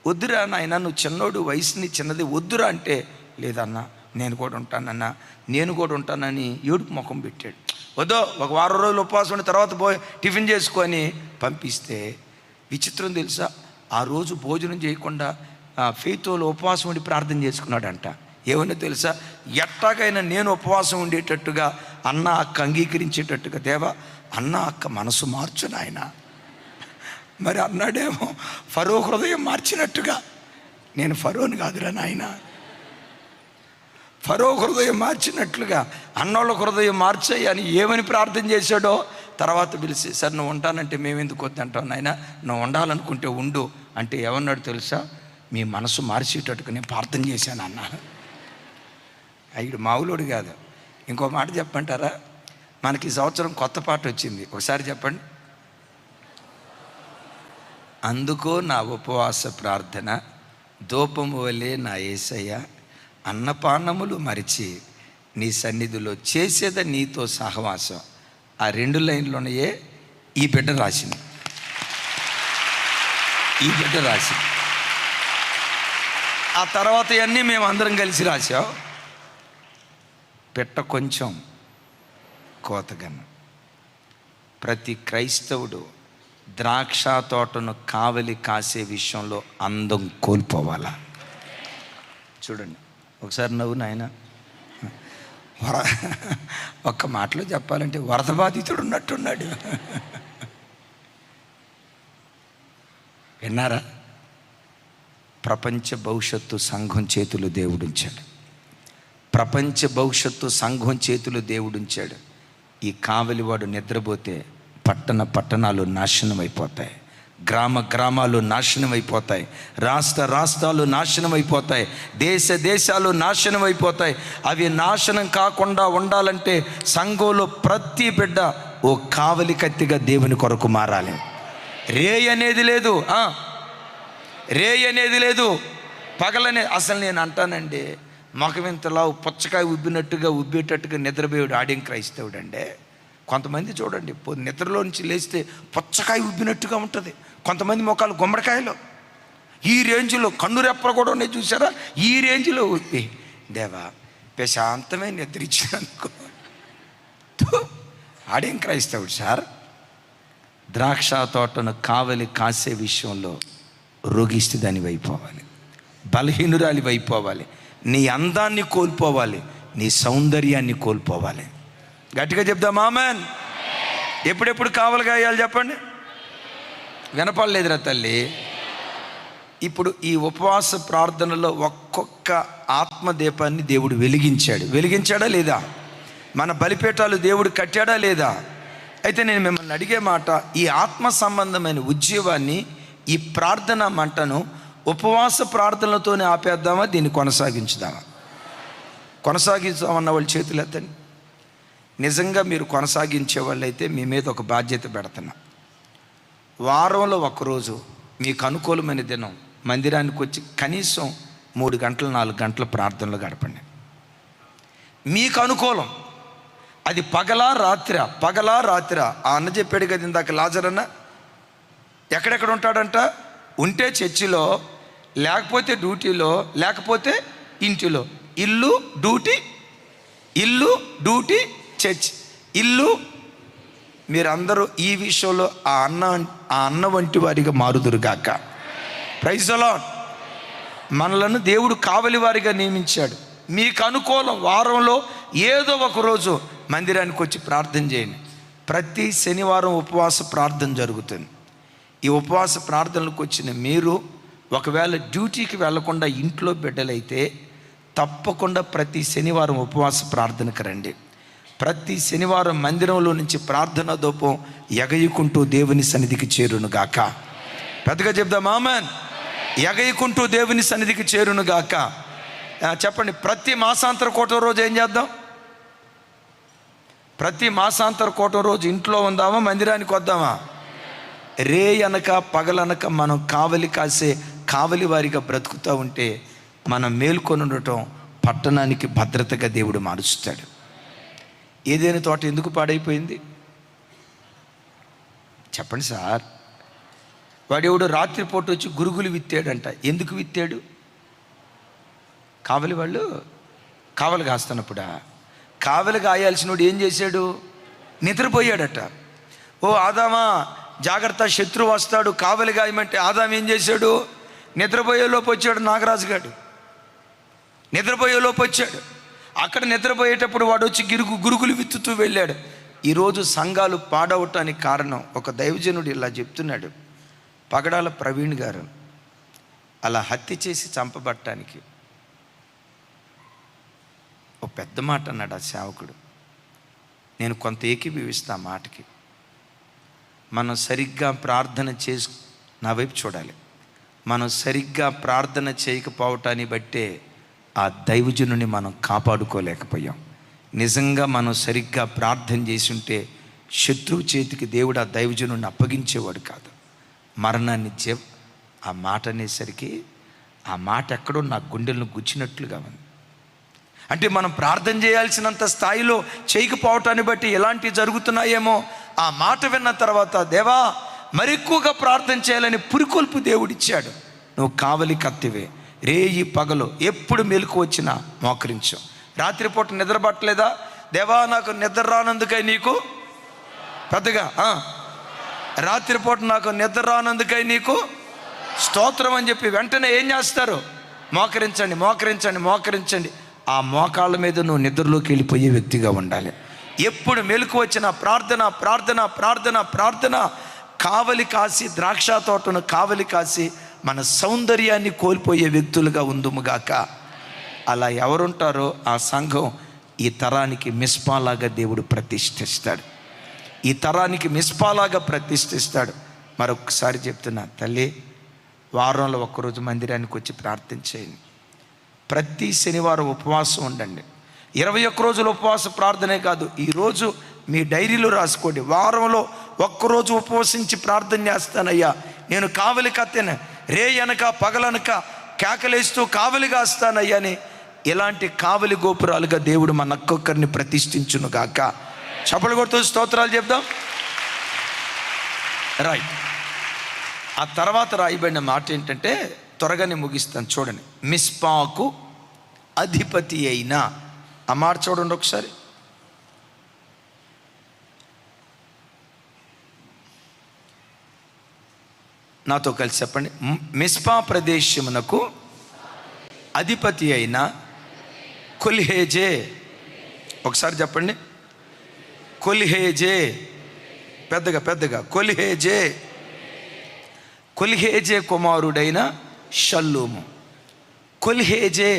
వద్దురా నాయన, నువ్వు చిన్నోడు, వయసుని చిన్నది, వద్దురా అంటే, లేదన్నా నేను కూడా ఉంటానన్నా, నేను కూడా ఉంటానని ఏడుపు ముఖం పెట్టాడు. వద్దో, ఒక వారం రోజులు ఉపవాసం ఉండి తర్వాత పోయి టిఫిన్ చేసుకొని పంపిస్తే, విచిత్రం తెలుసా? ఆ రోజు భోజనం చేయకుండా ఫెయితోలో ఉపవాసం ఉండి ప్రార్థన చేసుకున్నాడంట. ఏమన్నా తెలుసా? ఎట్టాగైనా నేను ఉపవాసం ఉండేటట్టుగా, అన్న అక్క అంగీకరించేటట్టుగా, దేవా అన్న అక్క మనసు మార్చు నాయన. మరి అన్నాడేమో ఫరో హృదయం మార్చినట్టుగా, నేను ఫరోని కాదురా నాయన, ఫరో హృదయం మార్చినట్లుగా అన్నోళ్ళ హృదయం మార్చాయి అని ఏమని ప్రార్థన చేశాడో తర్వాత పిలిచి, సార్ నువ్వు ఉంటానంటే మేము ఎందుకు వద్దంటావు నాయన, నువ్వు ఉండాలనుకుంటే ఉండు అంటే ఏమన్నాడు తెలుసా? మీ మనసు మార్చేటట్టుగా నేను ప్రార్థన చేశాను అన్న. అయ్యుడు మావులోడు కాదు. ఇంకో మాట చెప్పంటారా? మనకి ఈ సంవత్సరం కొత్త పాట వచ్చింది, ఒకసారి చెప్పండి. అందుకో నా ఉపవాస ప్రార్థన, ధూపము వలె నా యేసయ్య, అన్నపానములు మరిచి నీ సన్నిధిలో చేసేద నీతో సహవాసం. ఆ 2 లైన్లోనే ఈ బిడ్డ రాసింది, ఈ బిడ్డ రాసింది. ఆ తర్వాత అన్నీ మేము అందరం కలిసి రాసాం. పెట్ట కొంచెం కోతగన్న. ప్రతి క్రైస్తవుడు ద్రాక్ష తోటను కావలి కాసే విషయంలో అందం కోల్పోవాలా? చూడండి ఒకసారి నవ్వు నాయన. ఒక్క మాటలో చెప్పాలంటే వరద బాధితుడు ఉన్నట్టున్నాడు. విన్నారా? ప్రపంచ భవిష్యత్తు సంఘం చేతులు దేవుడుంచాడు. ప్రపంచ భవిష్యత్తు సంఘం చేతులు దేవుడుంచాడు. ఈ కావలివాడు నిద్రపోతే పట్టణాలు నాశనం అయిపోతాయి, గ్రామాలు నాశనం అయిపోతాయి, రాష్ట్రాలు నాశనం అయిపోతాయి, దేశాలు నాశనం అయిపోతాయి. అవి నాశనం కాకుండా ఉండాలంటే సంఘంలో ప్రతి బిడ్డ ఓ కావలి కత్తిగా దేవుని కొరకు మారాలి. రే అనేది లేదు, పగలనే. అసలు నేను అంటానండి, మొఖమింతలా పుచ్చకాయ ఉబ్బేటట్టుగా నిద్రపోయాడు ఆడేం క్రైస్తవుడు అండి. కొంతమంది చూడండి నిద్రలో నుంచి లేస్తే పుచ్చకాయ ఉబ్బినట్టుగా ఉంటుంది, కొంతమంది ముఖాలు గుమ్మడికాయలు. ఈ రేంజ్లో కన్ను రెప్పలు కూడా ఉన్నాయి చూసారా? ఈ రేంజ్లో ఉబ్బి, దేవా ప్రశాంతమైన నిద్ర ఇచ్చినందుకు. ఆడేం క్రైస్తవుడు సార్? ద్రాక్ష తోటను కావలి కాసే విషయంలో రోగిష్టిదాని అయిపోవాలి, బలహీనురాలి అయిపోవాలి, నీ అందాన్ని కోల్పోవాలి, నీ సౌందర్యాన్ని కోల్పోవాలి. గట్టిగా చెప్దాం ఆమెన్. ఎప్పుడెప్పుడు కావలి కాయాలి చెప్పండి? వినపడలేదురా తల్లి. ఇప్పుడు ఈ ఉపవాస ప్రార్థనలో ఒక్కొక్క ఆత్మదీపాన్ని దేవుడు వెలిగించాడా లేదా? మన బలిపీఠాలు దేవుడు కట్టాడా లేదా? అయితే నేను మిమ్మల్ని అడిగే మాట, ఈ ఆత్మ సంబంధమైన ఉద్యోగాన్ని, ఈ ప్రార్థన మంటను ఉపవాస ప్రార్థనలతోనే ఆపేద్దామా, దీన్ని కొనసాగించుదామా? కొనసాగిద్దామన్న వాళ్ళు చేతులు ఎత్తండి. నిజంగా మీరు కొనసాగించే వాళ్ళైతే మీ మీద ఒక బాధ్యత పెడుతున్నా. వారంలో ఒకరోజు మీకు అనుకూలమైన దినం మందిరానికి వచ్చి కనీసం 3 గంటలు 4 గంటల ప్రార్థనలో గడపండి. మీకు అనుకూలం. అది పగలా రాత్రా. ఆ అన్న చెప్పాడు కదా ఇందాక, లాజరన్న ఎక్కడెక్కడ ఉంటాడంట? ఉంటే చర్చిలో, లేకపోతే డ్యూటీలో, లేకపోతే ఇంటిలో. ఇల్లు డ్యూటీ చర్చ్. ఇల్లు. మీరందరూ ఈ విషయంలో ఆ అన్న వంటి వారిగా మారుదురుగాక. Praise the lord. మనలను దేవుడు కావలి వారిగా నియమించాడు. మీకు అనుకూలం వారంలో ఏదో ఒక రోజు మందిరానికి వచ్చి ప్రార్థన చేయండి. ప్రతి శనివారం ఉపవాస ప్రార్థన జరుగుతుంది. ఈ ఉపవాస ప్రార్థనలకు వచ్చిన మీరు ఒకవేళ డ్యూటీకి వెళ్లకుండా ఇంట్లో బిడ్డలైతే తప్పకుండా ప్రతి శనివారం ఉపవాస ప్రార్థనకు రండి. ప్రతి శనివారం మందిరంలో నుంచి ప్రార్థనా ధూపం ఎగయుకుంటూ దేవుని సన్నిధికి చేరునుగాక. పెద్దగా చెప్దాం ఆమేన్. ఎగయుకుంటూ దేవుని సన్నిధికి చేరునుగాక. చెప్పండి. ప్రతి మాసాంతర కోట రోజు ఏం చేద్దాం? ప్రతి మాసాంతర కోట రోజు ఇంట్లో ఉందామా, మందిరానికి వద్దామా? రే అనక పగలనక మనం కావలి వారిగా బ్రతుకుతూ ఉంటే మనం మేల్కొని ఉండటం పట్టణానికి భద్రతగా దేవుడు మారుస్తాడు. ఏదైనా తోట ఎందుకు పాడైపోయింది చెప్పండి సార్? వాడెవడు రాత్రిపూట వచ్చి గురుగులు విత్తాడంట. ఎందుకు విత్తాడు? కావలి వాళ్ళు కావలి కాస్తున్నప్పుడా? కావలి కాయాల్సినోడు ఏం చేశాడు? నిద్రపోయాడట. ఓ ఆదామా జాగ్రత్త, శత్రువు వస్తాడు, కావలి గాయమంటే ఆదాం ఏం చేశాడు? నిద్రపోయేలోపు వచ్చాడు. నాగరాజు గారు నిద్రపోయేలోపు వచ్చాడు. అక్కడ నిద్రపోయేటప్పుడు వాడు వచ్చి గురుగులు విత్తుతూ వెళ్ళాడు. ఈరోజు సంఘాలు పాడవటానికి కారణం ఒక దైవజనుడు ఇలా చెప్తున్నాడు. పగడాల ప్రవీణ్ గారు అలా హత్య చేసి చంపబట్టడానికి ఒక పెద్ద మాట అన్నాడు ఆ సేవకుడు. నేను కొంత ఏకీభవిస్తా మాటకి. మనం సరిగ్గా ప్రార్థన చేసి, నా వైపు చూడాలి, మనం సరిగ్గా ప్రార్థన చేయకపోవటాన్ని బట్టే ఆ దైవజనుని మనం కాపాడుకోలేకపోయాం. నిజంగా మనం సరిగ్గా ప్రార్థన చేసి ఉంటే శత్రువు చేతికి దేవుడు ఆ దైవజనుడిని అప్పగించేవాడు కాదు. మరణాన్ని ఆ మాట అనేసరికి ఆ మాట ఎక్కడో నా గుండెలను గుచ్చినట్లుగా ఉంది. అంటే మనం ప్రార్థన చేయాల్సినంత స్థాయిలో చేయకపోవటాన్ని బట్టి ఎలాంటివి జరుగుతున్నాయేమో. ఆ మాట విన్న తర్వాత దేవా మరెక్కువగా ప్రార్థన చేయాలని పురికొల్పు దేవుడిచ్చాడు. నువ్వు కావలి కత్తివే. రేయి పగలు ఎప్పుడు మెలకు వచ్చినా మోకరించు. రాత్రిపూట నిద్ర పట్టలేదా? దేవా నాకు నిద్ర రానందుకై నీకు పెద్దగా రాత్రిపూట నాకు నిద్ర రానందుకై నీకు స్తోత్రం అని చెప్పి వెంటనే ఏం చేస్తారు? మోకరించండి. ఆ మోకాళ్ళ మీద నువ్వు నిద్రలోకి వెళ్ళిపోయే వ్యక్తిగా ఉండాలి. ఎప్పుడు మెలకు వచ్చిన ప్రార్థన. కావలి కాసి, ద్రాక్ష తోటను కావలి కాసి మన సౌందర్యాన్ని కోల్పోయే వ్యక్తులుగా ఉందుముగాక. అలా ఎవరుంటారో ఆ సంఘం ఈ తరానికి మిస్పాలాగా దేవుడు ప్రతిష్ఠిస్తాడు. ఈ తరానికి మిస్పాలాగా ప్రతిష్ఠిస్తాడు. మరొకసారి చెప్తున్నా, తల్లి వారంలో ఒక్కరోజు మందిరానికి వచ్చి ప్రార్థన చేయండి. ప్రతి శనివారం ఉపవాసం ఉండండి. 21 రోజుల ఉపవాస ప్రార్థనే కాదు, ఈరోజు మీ డైరీలో రాసుకోండి. వారంలో ఒక్కరోజు ఉపవసించి ప్రార్థన చేస్తానయ్యా, నేను కావలి కత్తెను, రే అనక పగలనక కేకలేస్తూ కావలిగా వస్తానయ్యా అని. ఇలాంటి కావలి గోపురాలుగా దేవుడు మన ఒక్కొక్కరిని ప్రతిష్ఠించును గాక. చప్పలు కొడుతూ స్తోత్రాలు చెప్దాం. రైట్. ఆ తర్వాత రాయబడిన మాట ఏంటంటే, త్వరగానే ముగిస్తాను చూడండి. మిస్పాకు అధిపతి అయిన, ఆ మాట చూడండి ఒకసారి. నాతో కలిసి చెప్పండి. మిస్పా ప్రదేశమునకు అధిపతి అయిన కొల్హేజే. ఒకసారి చెప్పండి. కొల్హేజే. పెద్దగా కొల్హేజే కుమారుడైన షల్లూము. కొల్హేజే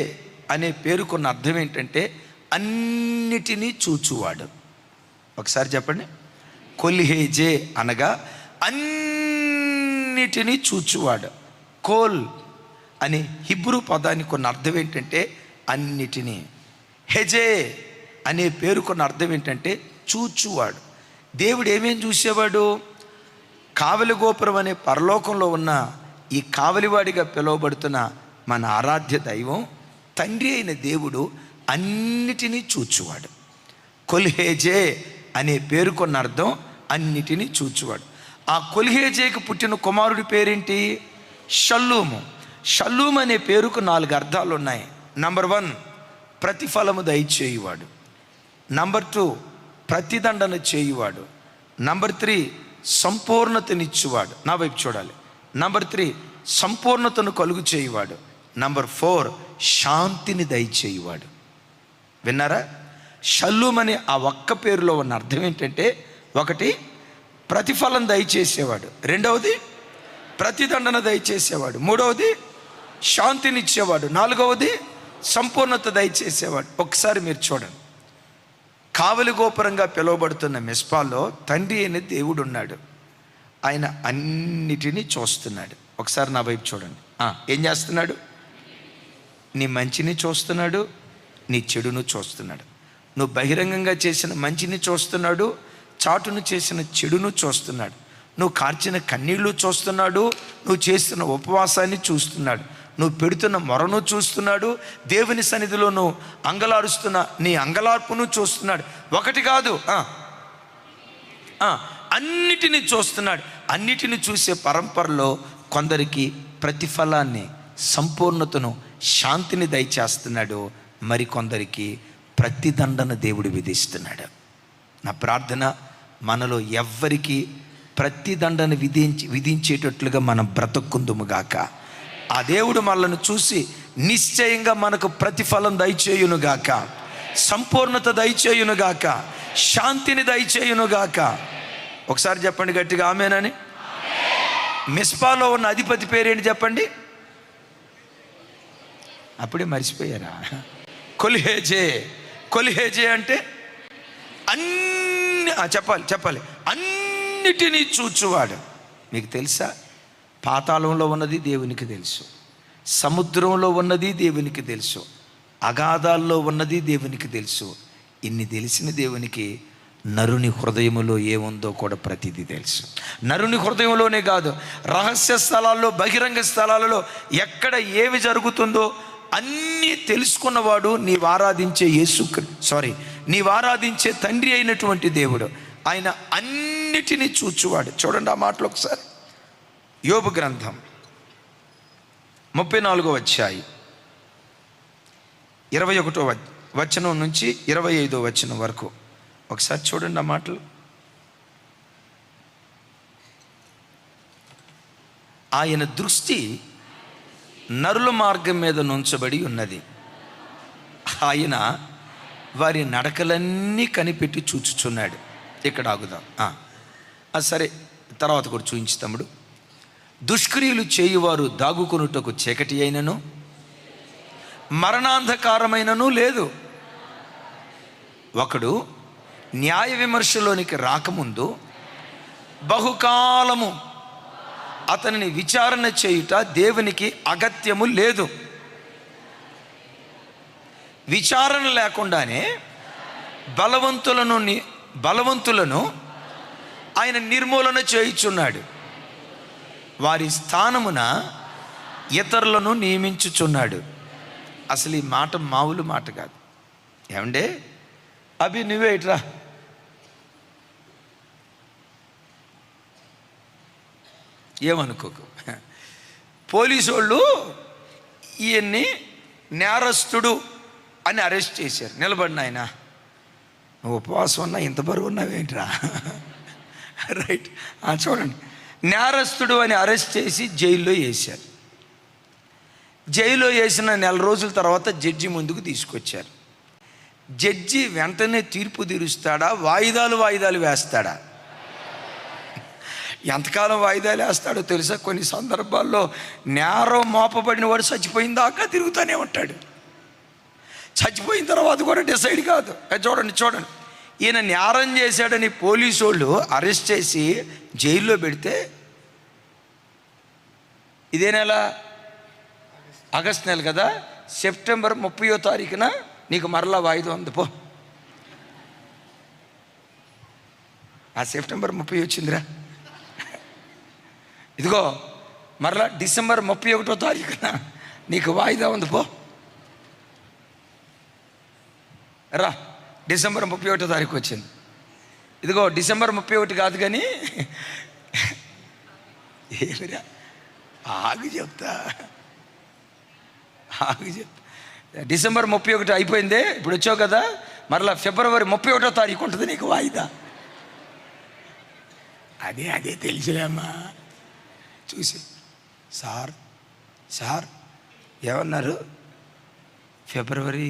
అనే పేరుకున్న అర్థం ఏంటంటే అన్నిటినీ చూచువాడు. ఒకసారి చెప్పండి. కొల్హేజే అనగా అన్నిటినీ చూచువాడు. కోల్ అనే హిబ్రూ పదానికి ఉన్న అర్థం ఏంటంటే అన్నిటినీ. హెజే అనే పేరుకున్న అర్థం ఏంటంటే చూచువాడు. దేవుడు ఏమేం చూసేవాడు? కావలి గోపురం అనే పరలోకంలో ఉన్న ఈ కావలివాడిగా పిలువబడుతున్న మన ఆరాధ్య దైవం తండ్రి అయిన దేవుడు అన్నిటినీ చూచువాడు. కొల్హేజే అనే పేరుకున్న అర్థం అన్నిటినీ చూచువాడు. ఆ కొల్హేజేకి పుట్టిన కుమారుడి పేరేంటి? షల్లూము. షల్లూము అనే పేరుకు 4 అర్థాలు ఉన్నాయి. నంబర్ 1 ప్రతిఫలము దయచేయువాడు. నంబర్ 2 ప్రతిదండన చేయువాడు. నంబర్ 3 సంపూర్ణతనిచ్చువాడు. నా వైపు చూడాలి. నంబర్ 3 సంపూర్ణతను కలుగు చేయువాడు. నంబర్ 4 శాంతిని దయచేయువాడు. విన్నారా? షల్లూమ్ అనే ఆ ఒక్క పేరులో ఉన్న అర్థం ఏంటంటే, 1 ప్రతిఫలం దయచేసేవాడు, 2వది ప్రతిదండన దయచేసేవాడు, 3వది శాంతినిచ్చేవాడు, 4వది సంపూర్ణత దయచేసేవాడు. ఒకసారి మీరు చూడండి, కావలి గోపురంగా పిలువబడుతున్న మిస్పాలో తండ్రి అయిన దేవుడు ఉన్నాడు. ఆయన అన్నిటినీ చూస్తున్నాడు. ఒకసారి నా వైపు చూడండి. ఏం చేస్తున్నాడు? నీ మంచిని చూస్తున్నాడు, నీ చెడును చూస్తున్నాడు. నువ్వు బహిరంగంగా చేసిన మంచిని చూస్తున్నాడు, చాటును చేసిన చెడును చూస్తున్నాడు. నువ్వు కార్చిన కన్నీళ్లు చూస్తున్నాడు, నువ్వు చేస్తున్న ఉపవాసాన్ని చూస్తున్నాడు, నువ్వు పెడుతున్న మొరను చూస్తున్నాడు, దేవుని సన్నిధిలో నువ్వు అంగలారుస్తున్న నీ అంగలార్పును చూస్తున్నాడు. 1 కాదు, అన్నిటినీ చూస్తున్నాడు. అన్నిటిని చూసే పరంపరలో కొందరికి ప్రతిఫలాన్ని, సంపూర్ణతను, శాంతిని దయచేస్తున్నాడు, మరికొందరికి ప్రతిదండన దేవుడు విధిస్తున్నాడు. నా ప్రార్థన, మనలో ఎవ్వరికి ప్రతిదండన విధించేటట్లుగా మనం బ్రతుకుందుముగాక. ఆ దేవుడు మనల్ని చూసి నిశ్చయంగా మనకు ప్రతిఫలం దయచేయునుగాక, సంపూర్ణత దయచేయునుగాక, శాంతిని దయచేయునుగాక. ఒకసారి చెప్పండి గట్టిగా ఆమేనని. మిస్పాలో ఉన్న అధిపతి పేరేంటి చెప్పండి? అప్పుడే మర్చిపోయారా? కొల్హేజే. కొల్హేజే అంటే అన్ని చెప్పాలి అన్నిటినీ చూచువాడు. మీకు తెలుసా, పాతాళంలో ఉన్నది దేవునికి తెలుసు, సముద్రంలో ఉన్నది దేవునికి తెలుసు, అగాధాల్లో ఉన్నది దేవునికి తెలుసు. ఇన్ని తెలిసిన దేవునికి నరుని హృదయములో ఏముందో కూడా ప్రతిదీ తెలుసు. నరుని హృదయంలోనే కాదు, రహస్య స్థలాల్లో, బహిరంగ స్థలాలలో ఎక్కడ ఏమి జరుగుతుందో అన్నీ తెలుసుకున్నవాడు నీవు ఆరాధించే తండ్రి అయినటువంటి దేవుడు. ఆయన అన్నిటినీ చూచువాడు. చూడండి ఆ మాటలు ఒకసారి. యోబు గ్రంథం 34వ అధ్యాయం 21వ వచనం నుంచి 25వ వచనం వరకు ఒకసారి చూడండి ఆ మాటలు. ఆయన దృష్టి నరుల మార్గం మీద నుంచబడి ఉన్నది, ఆయన వారి నడకలన్నీ కనిపెట్టి చూచుచున్నాడు. ఇక్కడ ఆగుదాం. సరే, తర్వాత కూడా చూయించు తమ్ముడు. దుష్క్రియలు చేయువారు దాగుకొనుటకు చీకటి అయినను మరణాంధకారమైనను లేదు. ఒకడు న్యాయ విమర్శలోనికి రాకముందు బహుకాలము అతనిని విచారణ చేయుట దేవునికి అగత్యము లేదు. విచారణ లేకుండానే బలవంతులను ఆయన నిర్మూలన చేయుచున్నాడు, వారి స్థానమున ఇతరులను నియమించుచున్నాడు. అసలు ఈ మాట మామూలు మాట కాదు. ఏమండే అభి, నువ్వే ఇట్రా. ఏమనుకోకు. పోలీసు వాళ్ళు ఈయన్ని నేరస్తుడు అని అరెస్ట్ చేశారు. నిలబడిన ఆయన, నువ్వు ఉపవాసం ఉన్నా ఇంత బరువు ఉన్నావేంట్రా? రైట్, చూడండి, నేరస్తుడు అని అరెస్ట్ చేసి జైల్లో వేశారు. జైల్లో వేసిన 4 రోజుల తర్వాత జడ్జి ముందుకు తీసుకొచ్చారు. జడ్జి వెంటనే తీర్పు తీరుస్తాడా, వాయిదాలు వేస్తాడా? ఎంతకాలం వాయిదాలు వేస్తాడో తెలుసా? కొన్ని సందర్భాల్లో నేరం మోపబడిన వాడు చచ్చిపోయిన దాకా తిరుగుతూనే ఉంటాడు. చచ్చిపోయిన తర్వాత కూడా డిసైడ్ కాదు. చూడండి, ఈయన నేరం చేశాడని పోలీసు వాళ్ళు అరెస్ట్ చేసి జైల్లో పెడితే ఇదే నెల ఆగస్టు నెల కదా, సెప్టెంబర్ 30వ తారీఖున నీకు మరలా వాయిదా ఉంది పో. ఆ సెప్టెంబర్ 30 వచ్చిందిరా. ఇదిగో మరలా డిసెంబర్ 31వ తారీఖున నీకు వాయిదా ఉంది, పో రా. డిసెంబర్ 31వ తారీఖు వచ్చింది. ఇదిగో డిసెంబర్ 31 కాదు కానీ ఏమిరా, ఆగు చెప్తా. డిసెంబర్ 31 అయిపోయిందే, ఇప్పుడు వచ్చావు కదా, మరలా ఫిబ్రవరి 31వ తారీఖు ఉంటుంది నీకు వాయిదా. అదే తెలిసిలేమ్మా. చూసి సార్ ఏమన్నారు, ఫిబ్రవరి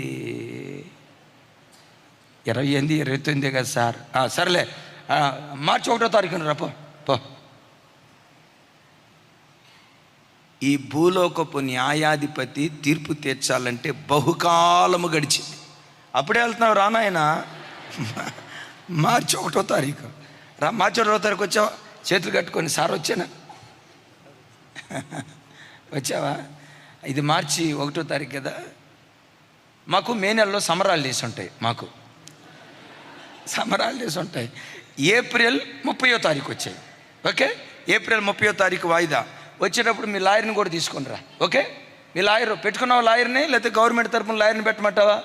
28, 29 కదా సార్. సర్లే మార్చి 1వ తారీఖున రా, పో. ఈ భూలోకపు న్యాయాధిపతి తీర్పు తీర్చాలంటే బహుకాలము గడిచింది. అప్పుడే వెళ్తున్నావు రా నాయన, మార్చి 1వ తారీఖు రా. మార్చి 1వ తారీఖు వచ్చావా, చేతులు కట్టుకొని సార్ వచ్చానా, వచ్చావా? ఇది మార్చి 1వ తారీఖు కదా. మాకు మే నెలలో సమ్మర్ హాలిడేస్ ఉంటాయి, మాకు సమ్మర్ హాలిడేస్ ఉంటాయి. ఏప్రిల్ 30వ తారీఖు వచ్చాయి. ఓకే, ఏప్రిల్ 30వ తారీఖు వాయిదా. వచ్చేటప్పుడు మీ లాయర్ని కూడా తీసుకొని రా. ఓకే, మీ లాయర్ పెట్టుకున్నావా లాయర్ని, లేకపోతే గవర్నమెంట్ తరఫున లాయర్ని పెట్టమంటావా?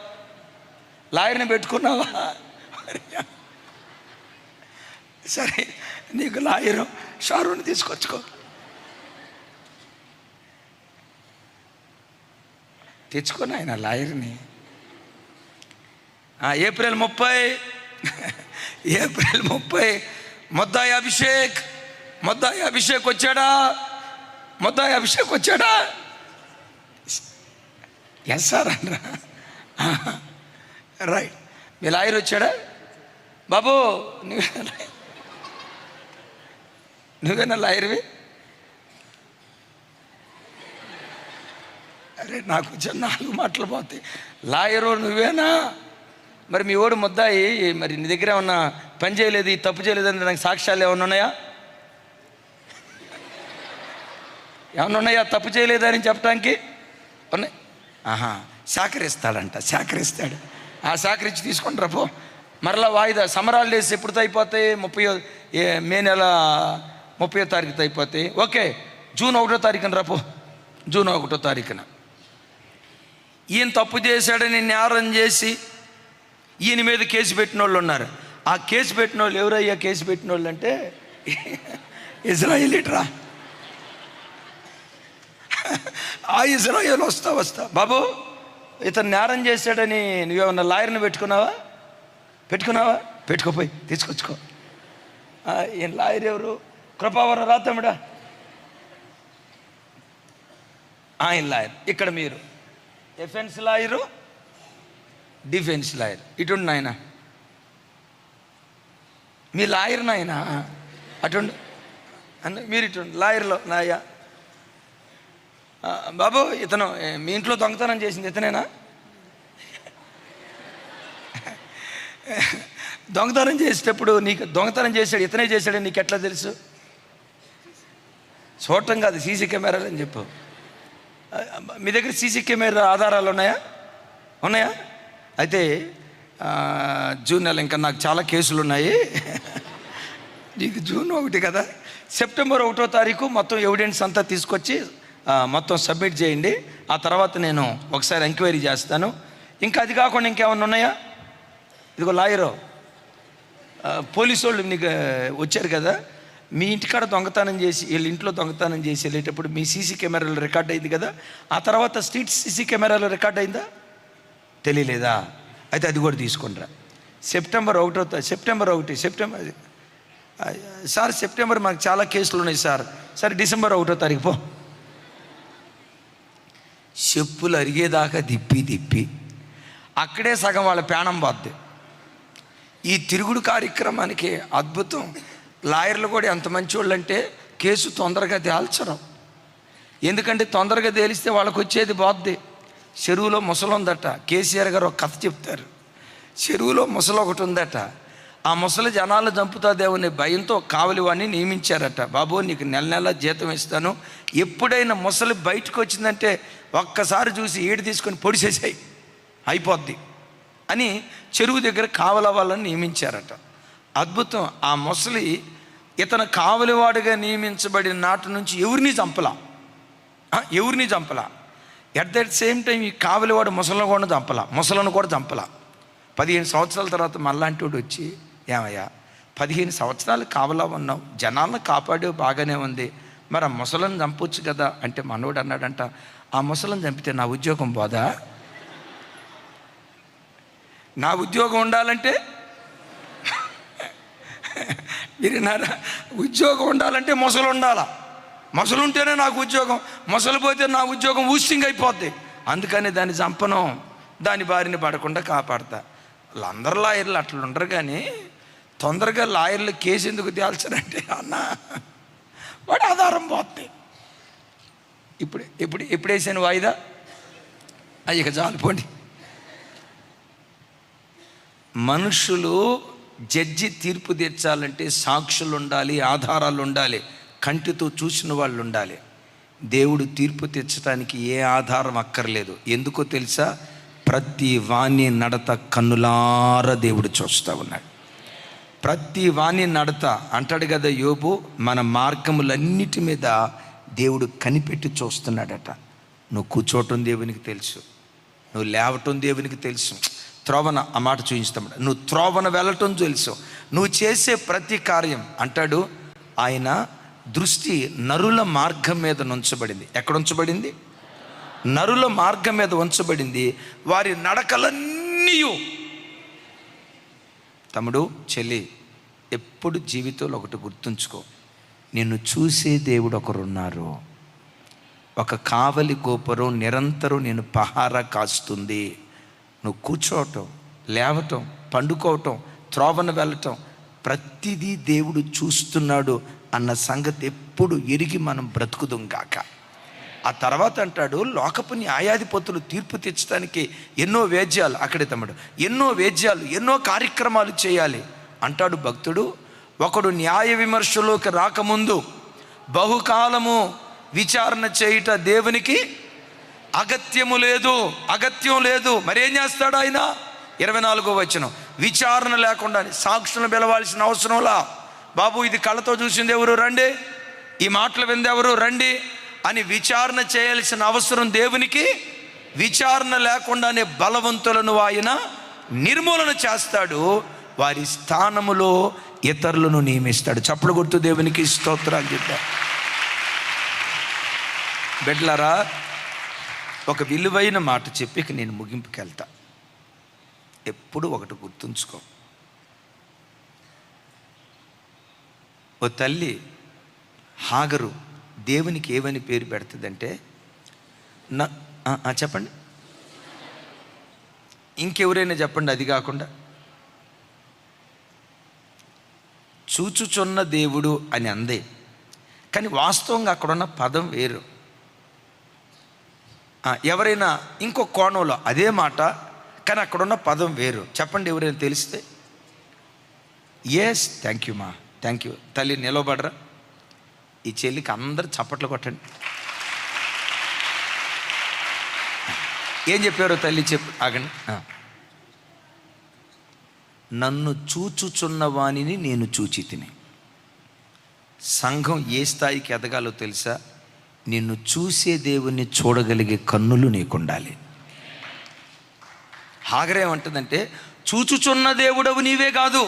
లాయర్ని పెట్టుకున్నావా? సరే, నీకు లాయరు షారూని తీసుకొచ్చుకో. తెచ్చుకొని ఆయన లాయర్ని. ఏప్రిల్ 30 మొద్దాయి అభిషేక్ వచ్చాడా? ఎస్ సార్ అనరా. రైట్, మీ లాయర్ వచ్చాడా? బాబు నువ్వేనా లాయర్వి? అరే నాకు వచ్చా 4 మాటలు పోతాయి. లాయరు నువ్వేనా? మరి మీ ఓడు ముద్దాయి, మరి నీ దగ్గర ఏమన్నా పని చేయలేదు, ఈ తప్పు చేయలేదని నాకు సాక్ష్యాలు ఏమన్నా ఉన్నాయా? తప్పు చేయలేదని చెప్పడానికి ఉన్నాయి. సేకరిస్తాడు. సేకరించి తీసుకుంటారా, పో. మరలా వాయిదా. సమ్మర్ హాలిడేస్ ఎప్పుడు అయిపోతాయి? మే నెల 30వ తారీఖుతో అయిపోతాయి. ఓకే, జూన్ 1వ తారీఖున రా, పో. జూన్ 1వ తారీఖున ఈయన తప్పు చేశాడని నేరం చేసి ఈయన మీద కేసు పెట్టిన వాళ్ళు ఉన్నారు. ఆ కేసు పెట్టిన వాళ్ళు ఎవరయ్యా? కేసు పెట్టిన వాళ్ళు అంటే ఇజ్రాయేలీట్రా. ఆ ఇజ్రాయేల్ వస్తా బాబు, ఇతను నేరం చేశాడని నువ్వేమన్నా లాయర్ని పెట్టుకున్నావా? పెట్టుకోపోయి తీసుకొచ్చుకో. ఈయన లాయర్ ఎవరు? కృపావరం రాతమ్ముడా, ఆయన లాయర్. ఇక్కడ మీరు డిఫెన్స్ లాయరు, ఇటుండి నాయన, మీ లాయర్ నాయన అటుండు అన్న, మీరు ఇటుండి లాయర్లో నాయ. బాబు, ఇతను మీ ఇంట్లో దొంగతనం చేసింది ఇతనేనా? దొంగతనం చేసేటప్పుడు నీకు దొంగతనం చేశాడు ఇతనే చేశాడని నీకు ఎట్లా తెలుసు? చూడటం కాదు, సీసీ కెమెరాలు అని చెప్పు. మీ దగ్గర సీసీ కెమెరా ఆధారాలు ఉన్నాయా? అయితే జూన్ నెల ఇంకా నాకు చాలా కేసులు ఉన్నాయి. నీకు జూన్ 1 కదా, సెప్టెంబర్ 1వ తారీఖు మొత్తం ఎవిడెన్స్ అంతా తీసుకొచ్చి మొత్తం సబ్మిట్ చేయండి. ఆ తర్వాత నేను ఒకసారి ఎంక్వైరీ చేస్తాను. ఇంకా అది కాకుండా ఇంకేమన్నా ఉన్నాయా? ఇదిగో లాయరు, పోలీసు వాళ్ళు నీకు వచ్చారు కదా, మీ ఇంటికాడ దొంగతనం చేసి వీళ్ళ ఇంట్లో దొంగతనం చేసి వెళ్ళేటప్పుడు మీ సీసీ కెమెరాలు రికార్డ్ అయింది కదా, ఆ తర్వాత స్ట్రీట్ సీసీ కెమెరాలు రికార్డ్ అయిందా? తెలియలేదా? అయితే అది కూడా తీసుకుంటారా. సెప్టెంబర్ 1 సార్, సెప్టెంబర్ మాకు చాలా కేసులు ఉన్నాయి సార్. సరే, డిసెంబర్ 1వ తారీఖు పో. చెప్పులు అరిగేదాకా తిప్పి అక్కడే సగం వాళ్ళ ప్రాణం పోద్ది. ఈ తిరుగుడు కార్యక్రమానికి అద్భుతం. లాయర్లు కూడా ఎంత మంచి వాళ్ళు అంటే కేసు తొందరగా తేల్చడం. ఎందుకంటే తొందరగా తేలిస్తే వాళ్ళకు వచ్చేది పోద్ది. చెరువులో ముసలి ఉందట. కేసీఆర్ గారు ఒక కథ చెప్తారు. చెరువులో ముసలి ఒకటి ఉందట. ఆ ముసలి జనాలు చంపుతాదేమనే భయంతో కావలి వాడిని నియమించారట. బాబు, నీకు నెల జీతం ఇస్తాను, ఎప్పుడైనా ముసలి బయటకు వచ్చిందంటే ఒక్కసారి చూసి ఈడు తీసుకొని పొడిసేసాయి అయిపోద్ది అని చెరువు దగ్గర కావల వాళ్ళని నియమించారట. అద్భుతం. ఆ ముసలి ఇతను కావలివాడిగా నియమించబడిన నాటి నుంచి ఎవరిని చంపలా, ఎవరిని చంపలా. ఎట్ దట్ సేమ్ టైం ఈ కావలివాడు ముసలను కూడా చంపలా. 15 సంవత్సరాల తర్వాత మళ్ళాంటి వాడు వచ్చి, ఏమయ్యా 15 సంవత్సరాలు కావలా ఉన్నావు, జనాలను కాపాడేవు, బాగానే ఉంది, మరి ఆ ముసలను చంపొచ్చు కదా అంటే మనోడు అన్నాడంట, ఆ ముసలను చంపితే నా ఉద్యోగం పోదా? నా ఉద్యోగం ఉండాలంటే మీరున్నారా, ఉద్యోగం ఉండాలంటే ముసలు ఉండాలా, ముసలు ఉంటేనే నాకు ఉద్యోగం, ముసలు పోతే నా ఉద్యోగం ఊస్టింగ్ అయిపోద్ది. అందుకని దాన్ని చంపను, దాని బారిన పడకుండా కాపాడతా. అందరు లాయర్లు అట్లా ఉండరు, కానీ తొందరగా లాయర్లు కేసు ఎందుకు తేల్చారంటే అన్న వాడు ఆధారం పోతుంది. ఇప్పుడు వేసాను వాయిదా, ఇక జాలిపోండి. మనుషులు జడ్జి తీర్పు తీర్చాలంటే సాక్షులు ఉండాలి, ఆధారాలు ఉండాలి, కంటితో చూసిన వాళ్ళు ఉండాలి. దేవుడు తీర్పు తీర్చడానికి ఏ ఆధారం అక్కర్లేదు. ఎందుకో తెలుసా? ప్రతి వాణి నడత కన్నులార దేవుడు చూస్తూ ఉన్నాడు. ప్రతి వాణి నడత అంటాడు కదా యోబు, మన మార్గములన్నిటి మీద దేవుడు కనిపెట్టి చూస్తున్నాడట. నువ్వు కూర్చోవటం దేవునికి తెలుసు, నువ్వు లేవటం దేవునికి తెలుసు, త్రోవన ఆ మాట చూపిస్తాడు, నువ్వు త్రోవన వెళ్ళటం తెలుసు, నువ్వు చేసే ప్రతి కార్యం. అంటాడు ఆయన దృష్టి నరుల మార్గం మీద ఉంచబడింది. ఎక్కడ ఉంచబడింది? నరుల మార్గం మీద ఉంచబడింది. వారి నడకలన్నీ. తమ్ముడు, చెల్లి, ఎప్పుడు జీవితంలో ఒకటి గుర్తుంచుకో, నిన్ను చూసే దేవుడు ఒకరున్నారు. ఒక కావలి గోపురం నిరంతరం నేను పహారా కాస్తుంది. నువ్వు కూర్చోవటం, లేవటం, పండుకోవటం, త్రోవన వెళ్ళటం, ప్రతిదీ దేవుడు చూస్తున్నాడు అన్న సంగతి ఎప్పుడు ఎరిగి మనం బ్రతుకుదాం గాక. ఆ తర్వాత అంటాడు, లోకపు న్యాయాధిపతులు తీర్పు తెచ్చడానికి ఎన్నో వేద్యాలు, అక్కడే తమ్ముడు, ఎన్నో వేద్యాలు, ఎన్నో కార్యక్రమాలు చేయాలి అంటాడు భక్తుడు. ఒకడు న్యాయ విమర్శలోకి రాకముందు బహుకాలము విచారణ చేయుట దేవునికి అగత్యం లేదు. మరేం చేస్తాడు ఆయన? 24వ వచనం, విచారణ లేకుండా సాక్షులను పిలవాల్సిన అవసరంలా. బాబు, ఇది కళ్ళతో చూసింది ఎవరు రండి, ఈ మాటలు వింది ఎవరు రండి అని విచారణ చేయాల్సిన అవసరం దేవునికి. విచారణ లేకుండానే బలవంతులను ఆయన నిర్మూలన చేస్తాడు, వారి స్థానములో ఇతరులను నియమిస్తాడు. చప్పుడు కొడుతూ దేవునికి స్తోత్రాలు చెప్తారు. బిడ్డలారా, ఒక విలువైన మాట చెప్పి నేను ముగింపుకి వెళ్తా. ఎప్పుడు ఒకటి గుర్తుంచుకో, ఓ తల్లి హాగరు దేవునికి ఏమని పేరు పెడుతుందంటే చెప్పండి, ఇంకెవరైనా చెప్పండి, అది కాకుండా చూచుచున్న దేవుడు అని అందే, కానీ వాస్తవంగా అక్కడున్న పదం వేరు. ఎవరైనా ఇంకో కోణంలో అదే మాట, కానీ అక్కడున్న పదం వేరు. చెప్పండి ఎవరైనా తెలిస్తే. ఎస్, థ్యాంక్ యూ మా, థ్యాంక్ యూ. తల్లి నిలవబడరా, ఈ చెల్లికి అందరు చప్పట్లు కొట్టండి. ఏం చెప్పారో తల్లి చెప్పు, ఆగండి. నన్ను చూచుచున్న వానిని నేను చూచి తిని. సంఘం ఏ స్థాయికి ఎదగాలో తెలుసా? నిన్ను చూసే దేవుణ్ణి చూడగలిగే కన్నులు నీకుండాలి. హాగరేమంటుందంటే, చూచుచున్న దేవుడవు నీవే కాదు,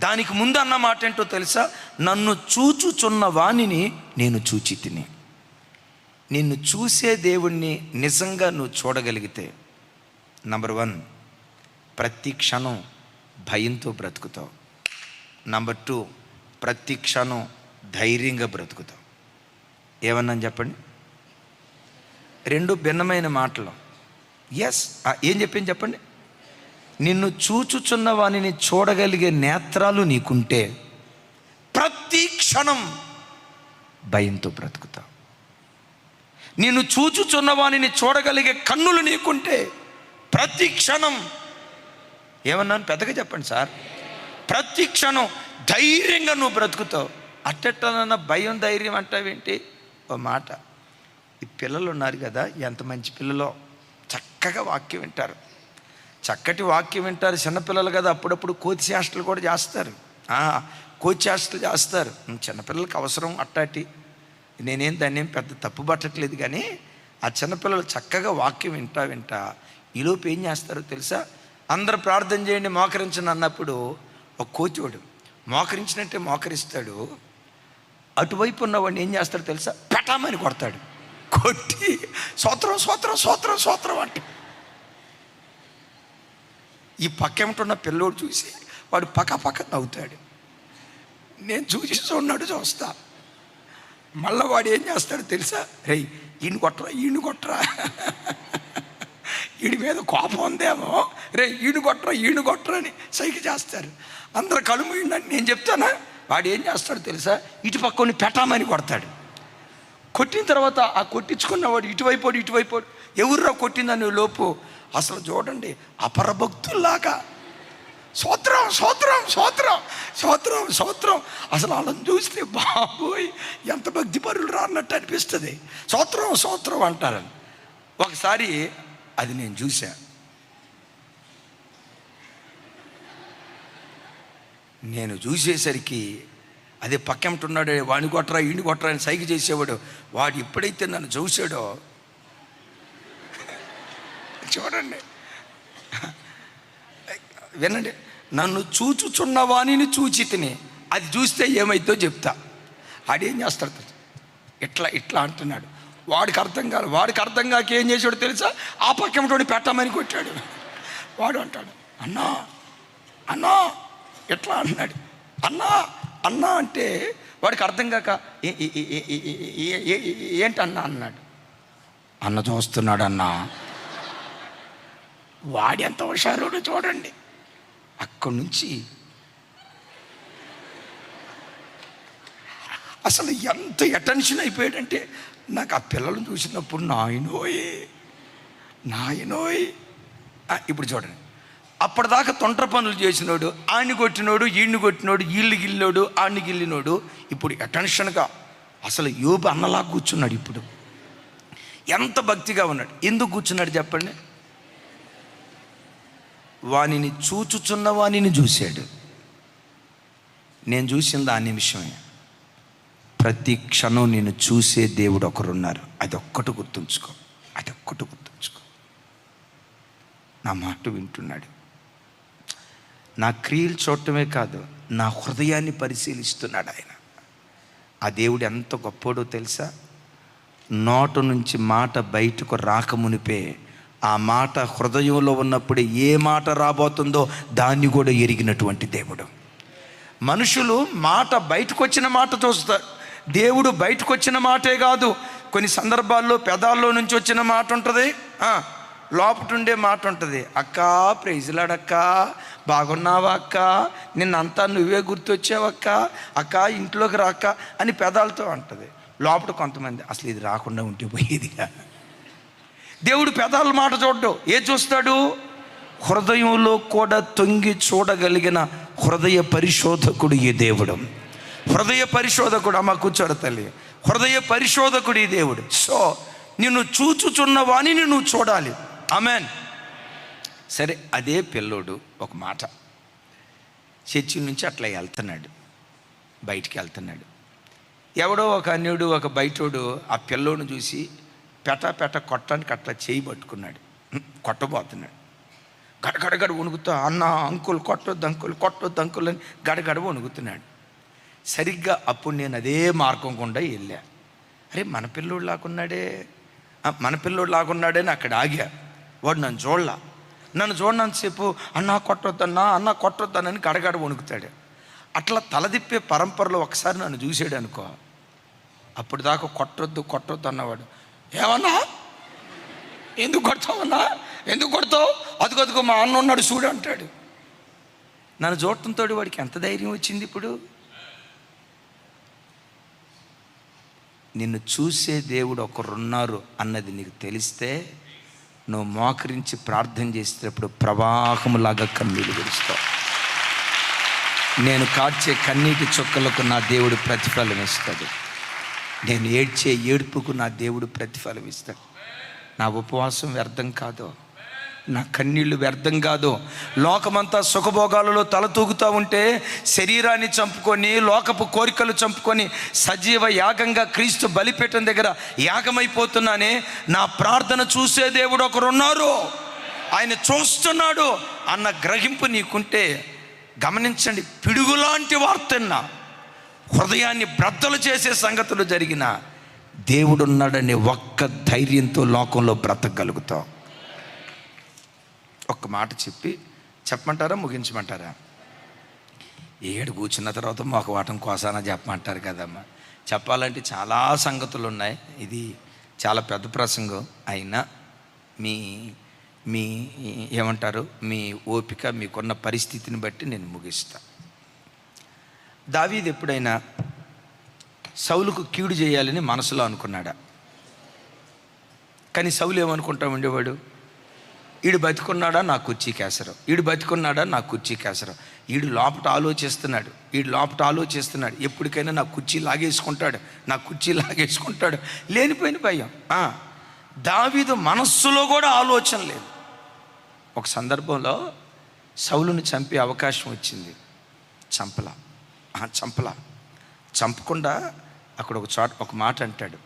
దానికి ముందు అన్న మాట ఏంటో తెలుసా? నన్ను చూచుచున్న వానిని నేను చూచి తిని. నిన్ను చూసే దేవుణ్ణి నిజంగా నువ్వు చూడగలిగితే, నంబర్ 1, ప్రతి క్షణం భయంతో బ్రతుకుతావు. నంబర్ 2, ప్రతి క్షణం ధైర్యంగా బ్రతుకుతావు. ఏమన్నాను చెప్పండి? 2 భిన్నమైన మాటలు. ఎస్, ఏం చెప్పింది చెప్పండి? నిన్ను చూచుచున్న వానిని చూడగలిగే నేత్రాలు నీకుంటే ప్రతి క్షణం భయంతో బ్రతుకుతావు. నిన్ను చూచుచున్న వానిని చూడగలిగే కన్నులు నీకుంటే ప్రతి క్షణం, ఏమన్నాను పెద్దగా చెప్పండి సార్, ప్రతి క్షణం ధైర్యంగా నువ్వు బ్రతుకుతావు. అట్టెట్టనన్నా భయం ధైర్యం అంటావేంటి? ఓ మాట, ఈ పిల్లలు ఉన్నారు కదా, ఎంత మంచి పిల్లలో చక్కగా వాక్యం వింటారు, చక్కటి వాక్యం వింటారు చిన్నపిల్లలు కదా, అప్పుడప్పుడు కోతి చేష్టలు కూడా చేస్తారు. కోతి చేష్టలు చేస్తారు. చిన్నపిల్లలకి అవసరం అట్టాటి. నేనేం దాన్ని ఏం పెద్ద తప్పు పట్టట్లేదు, కానీ ఆ చిన్నపిల్లలు చక్కగా వాక్యం వింటా ఈలోపు ఏం చేస్తారో తెలుసా? అందరూ ప్రార్థన చేయండి మోకరించను అన్నప్పుడు ఒక కోతివాడు మోకరించినట్టే మోకరిస్తాడు. అటువైపు ఉన్నవాడిని ఏం చేస్తాడో తెలుసా? పెటామని కొడతాడు. కొట్టి స్తోత్రం స్తోత్రం స్తోత్రం స్తోత్రం అంటే ఈ పక్కేమిటున్న పిల్లోడు చూసి వాడు పక్క నవ్వుతాడు. నేను చూస్తా. మళ్ళీ వాడు ఏం చేస్తాడో తెలుసా? రేయ్ ఈయన కొట్టరా వీడి మీద కోపం ఉందేమో, రే ఈయన కొట్టరా అని సైకి చేస్తారు. అందరు కళ్ళు మూయండి నేను చెప్తానా? వాడు ఏం చేస్తాడో తెలుసా? ఇటు పక్కని పెటామని కొడతాడు. కొట్టిన తర్వాత ఆ కొట్టించుకున్నవాడు ఇటువైపోడు ఎవర్రా కొట్టిందని లోపు అసలు చూడండి అపరభక్తుల్లాగా స్తోత్రం స్తోత్రం స్తోత్రం స్తోత్రం స్తోత్రం. అసలు వాళ్ళని చూస్తే బాబోయ్ ఎంత భక్తిపరులు రాన్నట్టు అనిపిస్తుంది. స్తోత్రం స్తోత్రం అంటారని. ఒకసారి అది నేను చూసా. నేను చూసేసరికి అదే పక్కెంటున్నాడు, వాడిని కొట్టరా ఈయన కొట్టరా అని సైకి చేసేవాడు. వాడు ఎప్పుడైతే నన్ను చూసాడో చూడండి, వినండి, నన్ను చూచుచున్న వాణిని చూచి తిని అది చూస్తే ఏమైద్దో చెప్తా. ఆడేం చేస్తాడు? ఇట్లా అంటున్నాడు. వాడికి అర్థం కాక ఏం చేసాడు తెలుసా? ఆ పక్కెంటోని పెట్టమని కొట్టాడు. వాడు అంటాడు అన్నా ఎట్లా అన్నాడు. అన్నా అంటే వాడికి అర్థం కాక ఏంటి అన్నాడు. అన్న చూస్తున్నాడు అన్నా. వాడి ఎంత హుషారుడు చూడండి. అక్కడి నుంచి అసలు ఎంత అటెన్షన్ అయిపోయాడంటే నాకు ఆ పిల్లలను చూసినప్పుడు నాయనోయ్. ఇప్పుడు చూడండి, అప్పటిదాకా తొంటర పనులు చేసినోడు, ఆడిని కొట్టినోడు, ఈయన్ని కొట్టినోడు, ఈళ్ళు గిల్లినోడు, ఆడిని గిల్లినోడు ఇప్పుడు అటెన్షన్గా అసలు యోబు అన్నలా కూర్చున్నాడు. ఇప్పుడు ఎంత భక్తిగా ఉన్నాడు. ఎందుకు కూర్చున్నాడు చెప్పండి? వానిని చూచుచున్న వానిని చూశాడు. నేను చూసింది ఆ నిమిషమే. ప్రతి క్షణం నేను చూసే దేవుడు ఒకరున్నారు. అదొక్కటి గుర్తుంచుకో. నా మాట వింటున్నాడు. నా క్రియలు చూడటమే కాదు, నా హృదయాన్ని పరిశీలిస్తున్నాడు ఆయన. ఆ దేవుడు ఎంత గొప్పోడో తెలుసా? నోట నుంచి మాట బయటకు రాకమునిపే ఆ మాట హృదయంలో ఉన్నప్పుడే ఏ మాట రాబోతుందో దాన్ని కూడా ఎరిగినటువంటి దేవుడు. మనుషులు మాట బయటకు వచ్చిన మాట చూస్తారు. దేవుడు బయటకు వచ్చిన మాటే కాదు, కొన్ని సందర్భాల్లో పెదాల్లో నుంచి వచ్చిన మాట ఉంటుంది, లోపటుండే మాట ఉంటుంది. అక్క ప్రైజ్లాడక్క, బాగున్నావా అక్క, నిన్నంతా నువ్వే గుర్తొచ్చావక్క, అక్క ఇంట్లోకి రాక్క అని పెదాలతో అంటుంది. లోపల కొంతమంది అసలు ఇది రాకుండా ఉంటే పోయేదిగా. దేవుడు పెదాల మాట చూడ్డు. చూస్తాడు? హృదయంలో కూడా తొంగి చూడగలిగిన హృదయ పరిశోధకుడు ఈ దేవుడు. హృదయ పరిశోధకుడు. అమ్మ కూర్చోడు తల్లి. హృదయ పరిశోధకుడు ఈ దేవుడు. సో నిన్ను చూచుచున్న వాణిని నువ్వు చూడాలి. ఆమెన్. సరే, అదే పిల్లోడు ఒక మాట చర్చి నుంచి అట్లా బయటికి వెళ్తున్నాడు. ఎవడో ఒక అన్యుడు, ఒక బయటోడు ఆ పిల్లోడు చూసి పెట కొట్టడానికి అట్లా చేయి పట్టుకున్నాడు. కొట్టబోతున్నాడు. గడగడ వణుకుతా, అన్న అంకుల్ కొట్టొద్దు అంకుల్ అని గడగడ వణుకుతున్నాడు. సరిగ్గా అప్పుడు నేను అదే మార్గం గుండా వెళ్ళా. అరే మన పిల్లోడు లాగున్నాడే అని అక్కడ ఆగా. వాడు నన్ను చూడనంతసేపు అన్న కొట్టొద్దనని గడగడ వణుకుతాడు. అట్లా తలదిప్పే పరంపరలో ఒకసారి నన్ను చూసాడు అనుకో, అప్పుడు దాకా కొట్టొద్దు అన్నవాడు, ఏమన్నా ఎందుకు కొడతావు అదుగో మా అన్న ఉన్నాడు చూడు అంటాడు. నన్ను చూడటంతో వాడికి ఎంత ధైర్యం వచ్చింది. ఇప్పుడు నిన్ను చూసే దేవుడు ఒకరున్నారు అన్నది నీకు తెలిస్తే నువ్వు మోకరించి ప్రార్థన చేసేటప్పుడు ప్రవాహములాగా కన్నీళ్ళు విడుస్తావు. నేను కార్చే కన్నీటి చుక్కలకు నా దేవుడు ప్రతిఫలం ఇస్తాడు. నేను ఏడ్చే ఏడుపుకు నా దేవుడు ప్రతిఫలం ఇస్తాడు. నా ఉపవాసం వ్యర్థం కాదు. నా కన్నీళ్లు వ్యర్థం కాదు. లోకమంతా సుఖభోగాలలో తల తూగుతూ ఉంటే శరీరాన్ని చంపుకొని, లోకపు కోరికలు చంపుకొని సజీవ యాగంగా క్రీస్తు బలిపీఠం దగ్గర యాగమైపోతున్నానే, నా ప్రార్థన చూసే దేవుడు ఒకరున్నారు, ఆయన చూస్తున్నాడు అన్న గ్రహింపు నీకుంటే గమనించండి, పిడుగులాంటి వార్తన్నా హృదయాన్ని బ్రద్దలు చేసే సంగతులు జరిగిన దేవుడున్నాడని ఒక్క ధైర్యంతో లోకంలో బ్రతకగలుగుతాం. ఒక్క మాట చెప్పమంటారా ముగించమంటారా? ఏడు కూర్చున్న తర్వాత మాకు వాటం కోసానా చెప్పమంటారు కదమ్మా. చెప్పాలంటే చాలా సంగతులు ఉన్నాయి, ఇది చాలా పెద్ద ప్రసంగం. అయినా మీ ఏమంటారు, మీ ఓపిక, మీకున్న పరిస్థితిని బట్టి నేను ముగిస్తా. దావీదు ఎప్పుడైనా సౌలుకు కీడు చేయాలని మనసులో అనుకున్నాడా? కానీ సౌలు ఏమనుకుంటా ఉండేవాడు, ఈడు బతికున్నాడా నా కుర్చీ కేసరం, ఈడు బతికున్నాడా నా కుర్చీ కేసరం. ఈడు లోపట ఆలోచిస్తున్నాడు, ఎప్పటికైనా నా కుర్చీ లాగేసుకుంటాడు, లేనిపోయిన భయం. దావీదు మనస్సులో కూడా ఆలోచన లేదు. ఒక సందర్భంలో సౌలుని చంపే అవకాశం వచ్చింది, చంపకుండా అక్కడ ఒక మాట అంటాడు.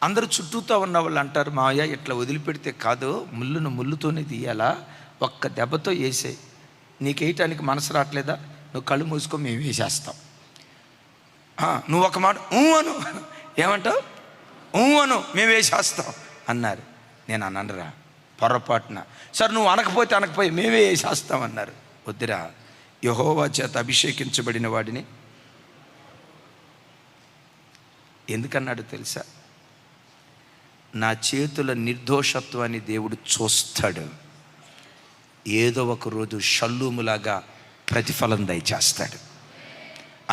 అందరూ చుట్టూతో ఉన్న వాళ్ళు అంటారు, మావయ్య ఇట్లా వదిలిపెడితే కాదు, ముళ్ళుతోనే తీయాలా, ఒక్క దెబ్బతో వేసేయి, నీకు వేయటానికి మనసు రావట్లేదా, నువ్వు కళ్ళు మూసుకో, మేము వేసేస్తాం. నువ్వు ఒక మాట అను, ఏమంటావు, అను, మేము వేసేస్తాం అన్నారు. నేను అనరా పొరపాటున, సరే నువ్వు అనకపోతే మేమే వేసేస్తాం అన్నారు. వద్దురా, యెహోవా చేత అభిషేకించబడిన వాడిని. ఎందుకన్నాడు తెలుసా? నా చేతుల నిర్దోషత్వాన్ని దేవుడు చూస్తాడు, ఏదో ఒక రోజు షల్లూములాగా ప్రతిఫలం దయచేస్తాడు.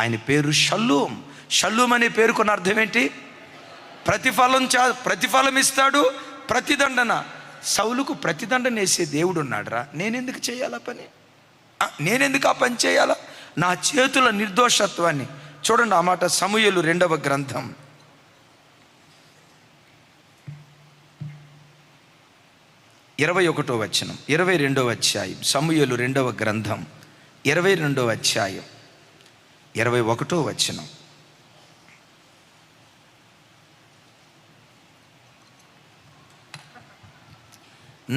ఆయన పేరు షల్లూం అనే పేరుకున్న అర్థం ఏంటి? ప్రతిఫలం ఇస్తాడు, ప్రతిదండన. సౌలుకు ప్రతిదండన వేసే దేవుడు ఉన్నాడురా, నేనెందుకు చేయాలా పని, నేనెందుకు ఆ పని చేయాలా? నా చేతుల నిర్దోషత్వాన్ని చూడండి. ఆ మాట సమూయేలు 2వ గ్రంథం 21వ వచనం, 22వ అధ్యాయం. సమూయేలు 2వ గ్రంథం 22వ అధ్యాయం 21వ వచనం.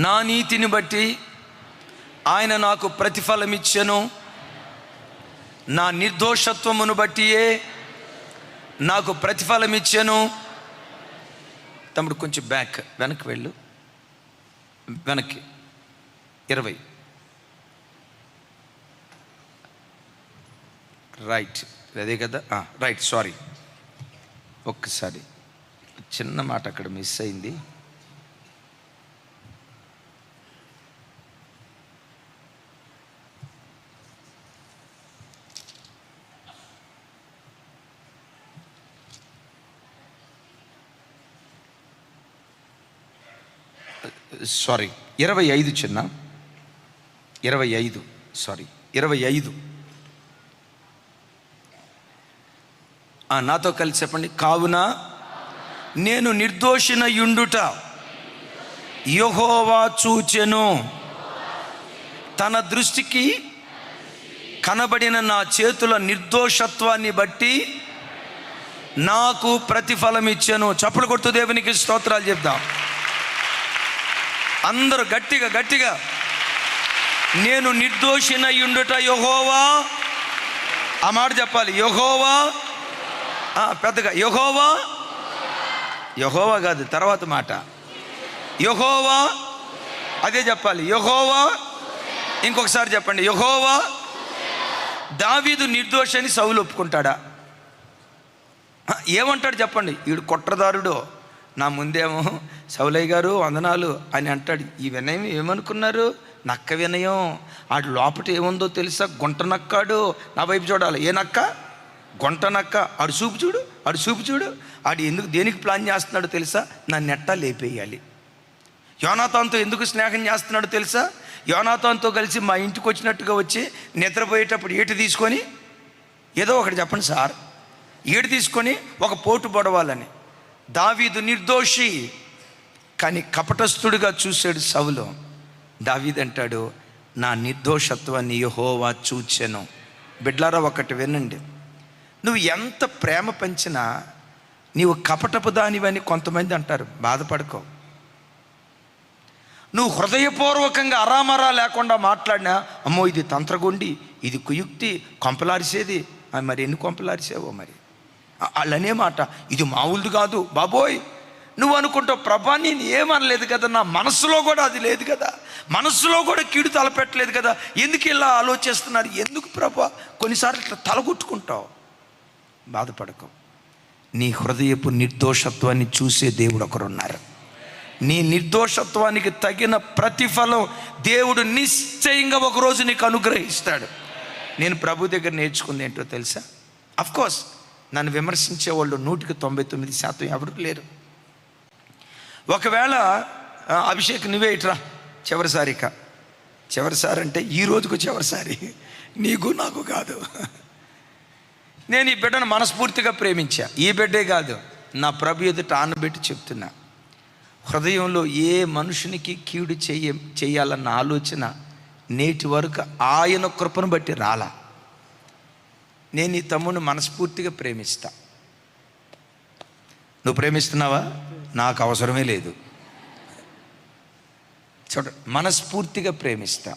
నా నీతిని బట్టి ఆయన నాకు ప్రతిఫలం ఇచ్చెను, నా నిర్దోషత్వమును బట్టియే నాకు ప్రతిఫలం ఇచ్చెను. తమ్ముడు కొంచెం వెనక్కి వెళ్ళు, వెనక్కి 20 రైట్, అదే కదా, రైట్, సారీ, ఒక్కసారి చిన్న మాట అక్కడ మిస్ అయింది. సారీ, 25 చిన్న 25, సారీ 25. నాతో కలిసి చెప్పండి. కావున నేను నిర్దోషిన యుండుట యెహోవా చూచెను, తన దృష్టికి కనబడిన నా చేతుల నిర్దోషత్వాన్ని బట్టి నాకు ప్రతిఫలం ఇచ్చెను. చప్పలు కొడుతూ దేవునికి స్తోత్రాలు చెప్దాం అందరూ గట్టిగా. నేను నిర్దోషినయుండుట యెహోవా, ఆ మాట చెప్పాలి, యెహోవా, పెద్దగా యెహోవా కాదు, తర్వాత మాట యెహోవా, అదే చెప్పాలి, యెహోవా. ఇంకొకసారి చెప్పండి, యెహోవా. దావీదు నిర్దోషని సౌలు ఒప్పుకుంటాడా? ఏమంటాడు చెప్పండి? వీడు కుట్రదారుడు, నా ముందేమో సౌలయ్య గారు వందనాలు అని అంటాడు. ఈ వినయం ఏమనుకున్నారు? నక్క వినయం. ఆడు లోపట ఏముందో తెలుసా? గుంట నక్కాడు. నా వైపు చూడాలి, ఏ నక్క? గుంట నక్క. ఆడు చూపు చూడు. ఆడు దేనికి ప్లాన్ చేస్తున్నాడో తెలుసా? నా నెట్టా లేపేయాలి. యోనాతాన్తో ఎందుకు స్నేహం చేస్తున్నాడో తెలుసా? యోనాతాన్తో కలిసి మా ఇంటికి వచ్చినట్టుగా వచ్చి నిద్రపోయేటప్పుడు ఏటు తీసుకొని, ఏదో ఒకటి చెప్పండి సార్, ఏటు తీసుకొని ఒక పోటు పొడవాలని. దావీదు నిర్దోషి, కానీ కపటస్థుడిగా చూశాడు సౌలు. దావీదు అంటాడు, నా నిర్దోషత్వాన్ని యెహోవా చూచెను. బిడ్లారా ఒకటి వినండి, నువ్వు ఎంత ప్రేమ పంచినా నీవు కపటపు దానివని కొంతమంది అంటారు. బాధపడుకో. నువ్వు హృదయపూర్వకంగా అరామరా లేకుండా మాట్లాడినా, అమ్మో ఇది తంత్రగొండి, ఇది కుయుక్తి, కొంపలారిసేది. మరి ఎన్ని కొంపలారిసేవో మరి. వాళ్ళనే మాట, ఇది మామూలుది కాదు బాబోయ్. నువ్వు అనుకుంటావు, ప్రభా నేను ఏమనలేదు కదా, నా మనసులో కూడా అది లేదు కదా, మనసులో కూడా కీడు తలపెట్టలేదు కదా, ఎందుకు ఇలా ఆలోచిస్తున్నారు, ఎందుకు ప్రభా? కొన్నిసార్లు ఇట్లా తలగొట్టుకుంటావు. బాధపడకు. నీ హృదయపు నిర్దోషత్వాన్ని చూసే దేవుడు ఒకరున్నారు. నీ నిర్దోషత్వానికి తగిన ప్రతిఫలం దేవుడు నిశ్చయంగా ఒకరోజు నీకు అనుగ్రహిస్తాడు. నేను ప్రభు దగ్గర నేర్చుకుంది ఏంటో తెలుసా? అఫ్కోర్స్ నన్ను విమర్శించే వాళ్ళు 99% ఎవరు లేరు. ఒకవేళ అభిషేక్ నువ్వే ఇట్రా చివరిసారి అంటే ఈ రోజుకు చివరిసారి, నీకు నాకు కాదు. నేను ఈ బిడ్డను మనస్ఫూర్తిగా ప్రేమించా. ఈ బిడ్డే కాదు, నా ప్రభు ఎదుట ఆనబెట్టి చెప్తున్నా, హృదయంలో ఏ మనుషునికి కీడు చేయాలన్న ఆలోచన నేటి వరకు ఆయన కృపను బట్టి రాలా. నేను ఈ తమ్ముని మనస్ఫూర్తిగా ప్రేమిస్తా. నువ్వు ప్రేమిస్తున్నావా? నాకు అవసరమే లేదు. చూడ, మనస్ఫూర్తిగా ప్రేమిస్తా.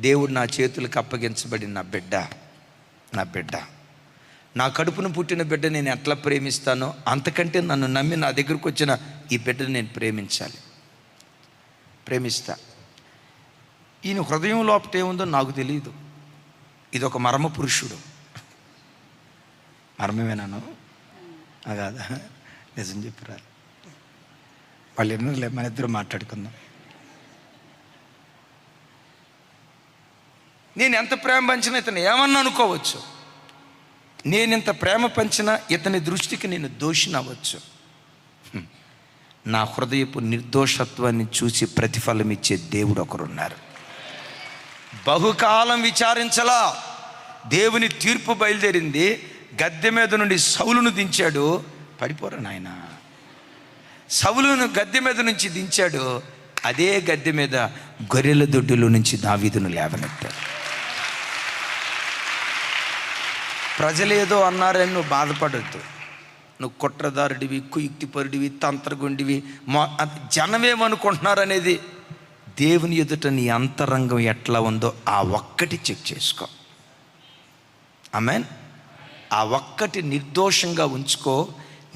దేవుడు నా చేతులకు అప్పగించబడిన నా బిడ్డ, నా కడుపును పుట్టిన బిడ్డ నేను ఎట్లా ప్రేమిస్తానో అంతకంటే నన్ను నమ్మి నా దగ్గరకు వచ్చిన ఈ బిడ్డను నేను ప్రేమిస్తా. ఈయన హృదయం లోపట ఏముందో నాకు తెలియదు. ఇది ఒక మర్మ పురుషుడు. మర్మమేనాను కాదా? నిజం చెప్పిరా. వాళ్ళు ఎన్నోలే, మన ఇద్దరు మాట్లాడుకుందాం. నేను ఎంత ప్రేమ పంచినా ఇతను ఏమన్నా అనుకోవచ్చు. నేను ఇంత ప్రేమ పంచినా ఇతని దృష్టికి నేను దోషినవచ్చు. నా హృదయపు నిర్దోషత్వాన్ని చూసి ప్రతిఫలం ఇచ్చే దేవుడు ఒకరున్నారు. బహుకాలం విచారించలా, దేవుని తీర్పు బయలుదేరింది. గద్దె మీద నుండి సౌలును దించాడు. పడిపోరా నాయన. సౌలును గద్దె మీద నుంచి దించాడు. అదే గద్దె మీద గొర్రెల దొడ్డులో నుంచి దావీదును లేవనెత్తాడు. ప్రజలేదో అన్నారని నువ్వు బాధపడద్దు. నువ్వు కుట్రదారుడివి, కుయుక్తిపరుడివి, తంత్రగుండివి, జనమేమనుకుంటున్నారనేది దేవుని ఎదుట నీ అంతరంగం ఎట్లా ఉందో ఆ ఒక్కటి చెక్ చేసుకో. ఆమేన్. ఆ ఒక్కటి నిర్దోషంగా ఉంచుకో.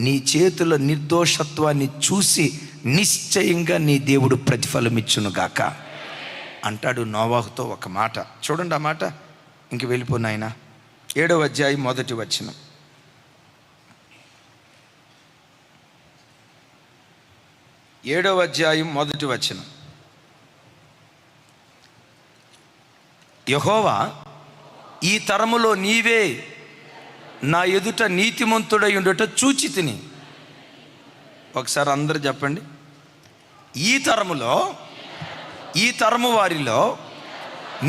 నీ చేతుల నిర్దోషత్వాన్ని చూసి నిశ్చయంగా నీ దేవుడు ప్రతిఫలం ఇచ్చునుగాక అంటాడు. నోవాహుతో ఒక మాట చూడండి. ఆ మాట ఇంక వెళ్ళిపోయిన 7వ అధ్యాయం 1వ వచనం. యెహోవా, ఈ తరములో నీవే నా ఎదుట నీతిమంతుడై ఉండుట చూచి తిని. ఒకసారి అందరూ చెప్పండి. ఈ తరము వారిలో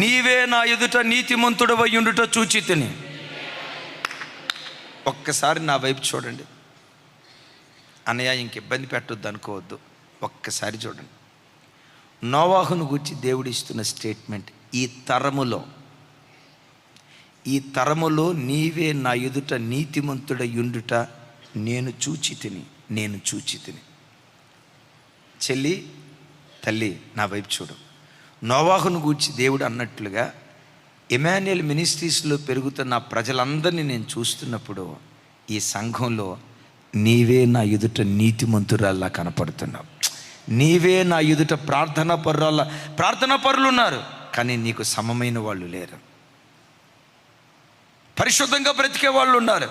నీవే నా ఎదుట నీతిమంతుడవై ఉండుట చూచి తిని. ఒక్కసారి నా వైపు చూడండి. అన్నయ్య ఇంక ఇబ్బంది పెట్టొద్దు అనుకోవద్దు. ఒక్కసారి చూడండి. నోవాహును గురించి దేవుడు ఇస్తున్న స్టేట్మెంట్, ఈ తరములో నీవే నా ఎదుట నీతిమంతుడై ఉండుట నేను చూచి తిని. చెల్లి, తల్లి, నా వైపు చూడు. నోవాహును గూర్చి దేవుడు అన్నట్లుగా ఇమాన్యుయల్ మినిస్ట్రీస్లో పెరుగుతున్న ప్రజలందరినీ నేను చూస్తున్నప్పుడు ఈ సంఘంలో నీవే నా ఎదుట నీతిమంతురాల్లా కనపడుతున్నావు. నీవే నా ఎదుట ప్రార్థనా పరులు ఉన్నారు, కానీ నీకు సమమైన వాళ్ళు లేరు. పరిశుద్ధంగా బ్రతికే వాళ్ళు ఉన్నారు,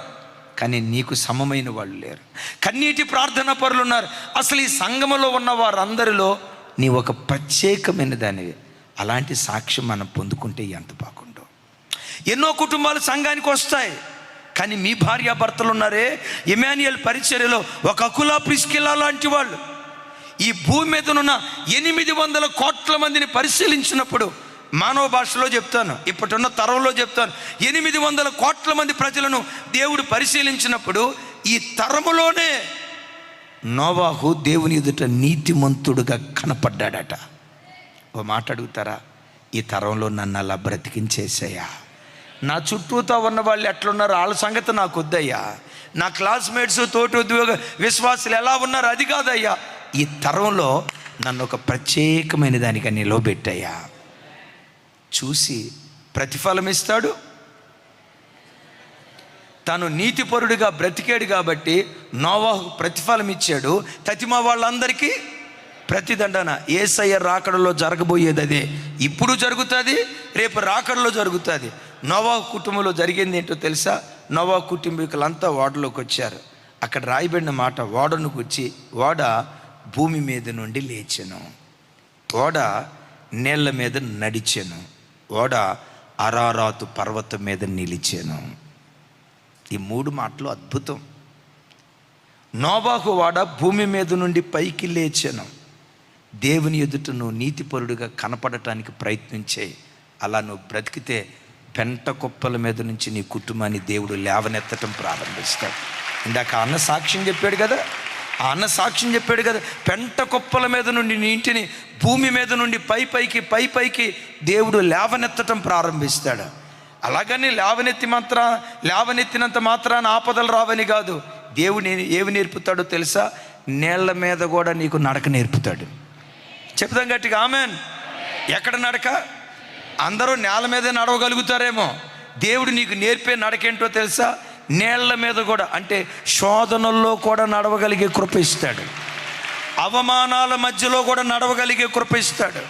కానీ నీకు సమమైన వాళ్ళు లేరు. కన్నీటి ప్రార్థనా పరులు ఉన్నారు. అసలు ఈ సంఘములో ఉన్న వారందరిలో నీ ఒక ప్రత్యేకమైన దానివి. అలాంటి సాక్ష్యం మనం పొందుకుంటే ఎంత బాగుండో. ఎన్నో కుటుంబాలు సంఘానికి వస్తాయి, కానీ మీ భార్యాభర్తలు ఉన్నారే ఇమాన్యుయల్ పరిచర్యలో ఒక అకులా ప్రిస్కిల్లా లాంటి వాళ్ళు. ఈ భూమి మీద ఉన్న 800 కోట్ల మందిని పరిశీలించినప్పుడు, మానవ భాషలో చెప్తాను, ఇప్పటిన్న తరంలో చెప్తాను, 800 కోట్ల మంది ప్రజలను దేవుడు పరిశీలించినప్పుడు ఈ తరములోనే నోవాహు దేవుని ఎదుట నీతిమంతుడుగా కనపడ్డాడట. ఓ మాట అడుగుతారా? ఈ తరంలో నన్ను అలా బ్రతికించేసయ్యా. నా చుట్టూతో ఉన్న వాళ్ళు ఎట్లున్నారో వాళ్ళ సంగతి నాకు వద్దయ్యా. నా క్లాస్మేట్స్, తోటి ఉద్యోగ విశ్వాసులు ఎలా ఉన్నారు అది కాదయ్యా. ఈ తరంలో నన్ను ఒక ప్రత్యేకమైన దానిగా నిలవబెట్టయ్యా. చూసి ప్రతిఫలం ఇస్తాడు. తను నీతిపరుడిగా బ్రతికాడు కాబట్టి నోవాహు ప్రతిఫలం ఇచ్చాడు. తతిమా వాళ్ళందరికీ ప్రతిదండన. యేసయ్య రాకడలో జరగబోయేది అదే. ఇప్పుడు జరుగుతుంది, రేపు రాకడలో జరుగుతుంది. నోవాహు కుటుంబంలో జరిగింది ఏంటో తెలుసా? నోవాహు కుటుంబీకులంతా ఓడలోకి వచ్చారు. అక్కడ రాయబడిన మాట, ఓడను గుర్చి, ఓడ భూమి మీద నుండి లేచెను, ఓడ నీళ్ల మీద నడిచెను, ఓడ అరారాతు పర్వతం మీద నిలిచెను. ఈ 3 మాటలు అద్భుతం. నోవాహు ఓడ భూమి మీద నుండి పైకి లేచెను. దేవుని ఎదుట నువ్వు నీతిపరుడుగా కనపడటానికి ప్రయత్నించే. అలా నువ్వు బ్రతికితే పెంట కుప్పల మీద నుంచి నీ కుటుంబాన్ని దేవుడు లేవనెత్తటం ప్రారంభిస్తాడు. ఇందాక అన్న సాక్ష్యం చెప్పాడు కదా, ఆ అన్న సాక్ష్యం చెప్పాడు కదా, పెంట కుప్పల మీద నుండి నీ ఇంటిని భూమి మీద నుండి పైకి దేవుడు లేవనెత్తటం ప్రారంభిస్తాడు. అలాగని లేవనెత్తినంత మాత్రాన ఆపదలు రావని కాదు. దేవుడు ఏమి నేర్పుతాడో తెలుసా? నీళ్ల మీద కూడా నీకు నడక నేర్పుతాడు. చెప్తాం గట్టిగా ఆమెన్. ఎక్కడ నడక? అందరూ నేల మీదే నడవగలుగుతారేమో. దేవుడు నీకు నేర్పే నడకేంటో తెలుసా? నీళ్ల మీద కూడా, అంటే శోధనల్లో కూడా నడవగలిగే కృప ఇస్తాడు. అవమానాల మధ్యలో కూడా నడవగలిగే కృప ఇస్తాడు.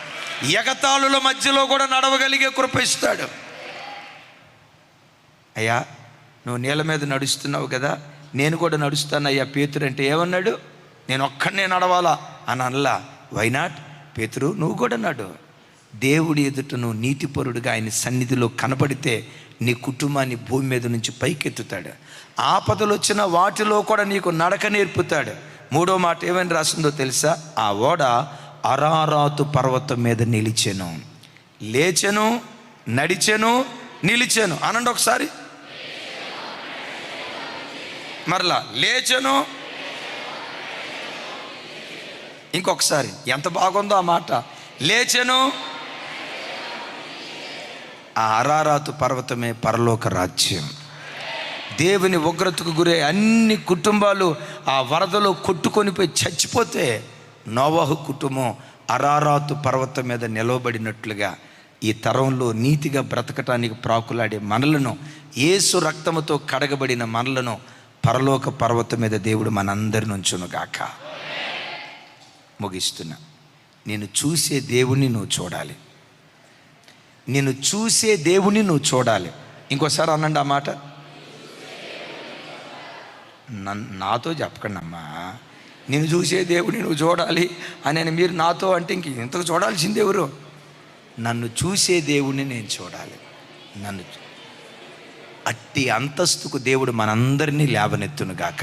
ఎగతాళుల మధ్యలో కూడా నడవగలిగే కృప ఇస్తాడు. అయ్యా, నువ్వు నీళ్ళ మీద నడుస్తున్నావు కదా, నేను కూడా నడుస్తానయ్యా పేతురు అంటే ఏమన్నాడు? నేను ఒక్కడనే నడవాలా అని అనలా. వైనాట్ పేతురు, నువ్వు కూడా నడు. దేవుడి ఎదుట నువ్వు నీతిపరుడుగా ఆయన సన్నిధిలో కనబడితే నీ కుటుంబాన్ని భూమి మీద నుంచి పైకెత్తుతాడు. ఆపదలు వచ్చిన వాటిలో కూడా నీకు నడక నేర్పుతాడు. 3వ మాట ఏమని రాసిందో తెలుసా? ఆ ఓడ అరారాతు పర్వతం మీద నిలిచెను. లేచెను, నడిచెను, నిలిచెను అనండి ఒకసారి. మరలా లేచెను, ఇంకొకసారి. ఎంత బాగుందో ఆ మాట. లేచెను. ఆ అరారాతు పర్వతమే పరలోక రాజ్యం. దేవుని ఉగ్రతకు గురై అన్ని కుటుంబాలు ఆ వరదలో కొట్టుకొని పోయి చచ్చిపోతే నోవాహు కుటుంబం అరారాతు పర్వతం మీద నిలవబడినట్లుగా ఈ తరంలో నీతిగా బ్రతకటానికి ప్రాకులాడే మనలను, యేసు రక్తముతో కడగబడిన మనలను పరలోక పర్వతం మీద దేవుడు మనందరిని ఉంచునుగాక. ముగిస్తున్నా. నేను చూసే దేవుణ్ణి నువ్వు చూడాలి. నేను చూసే దేవుణ్ణి నువ్వు చూడాలి. ఇంకోసారి అనండి ఆ మాట. నాతో చెప్పకండి అమ్మా. నేను చూసే దేవుడిని నువ్వు చూడాలి అని మీరు నాతో అంటే ఇంతకు చూడాల్సింది ఎవరు? నన్ను చూసే దేవుణ్ణి నేను చూడాలి. అట్టి అంతస్తుకు దేవుడు మనందరినీ లేవనెత్తునుగాక.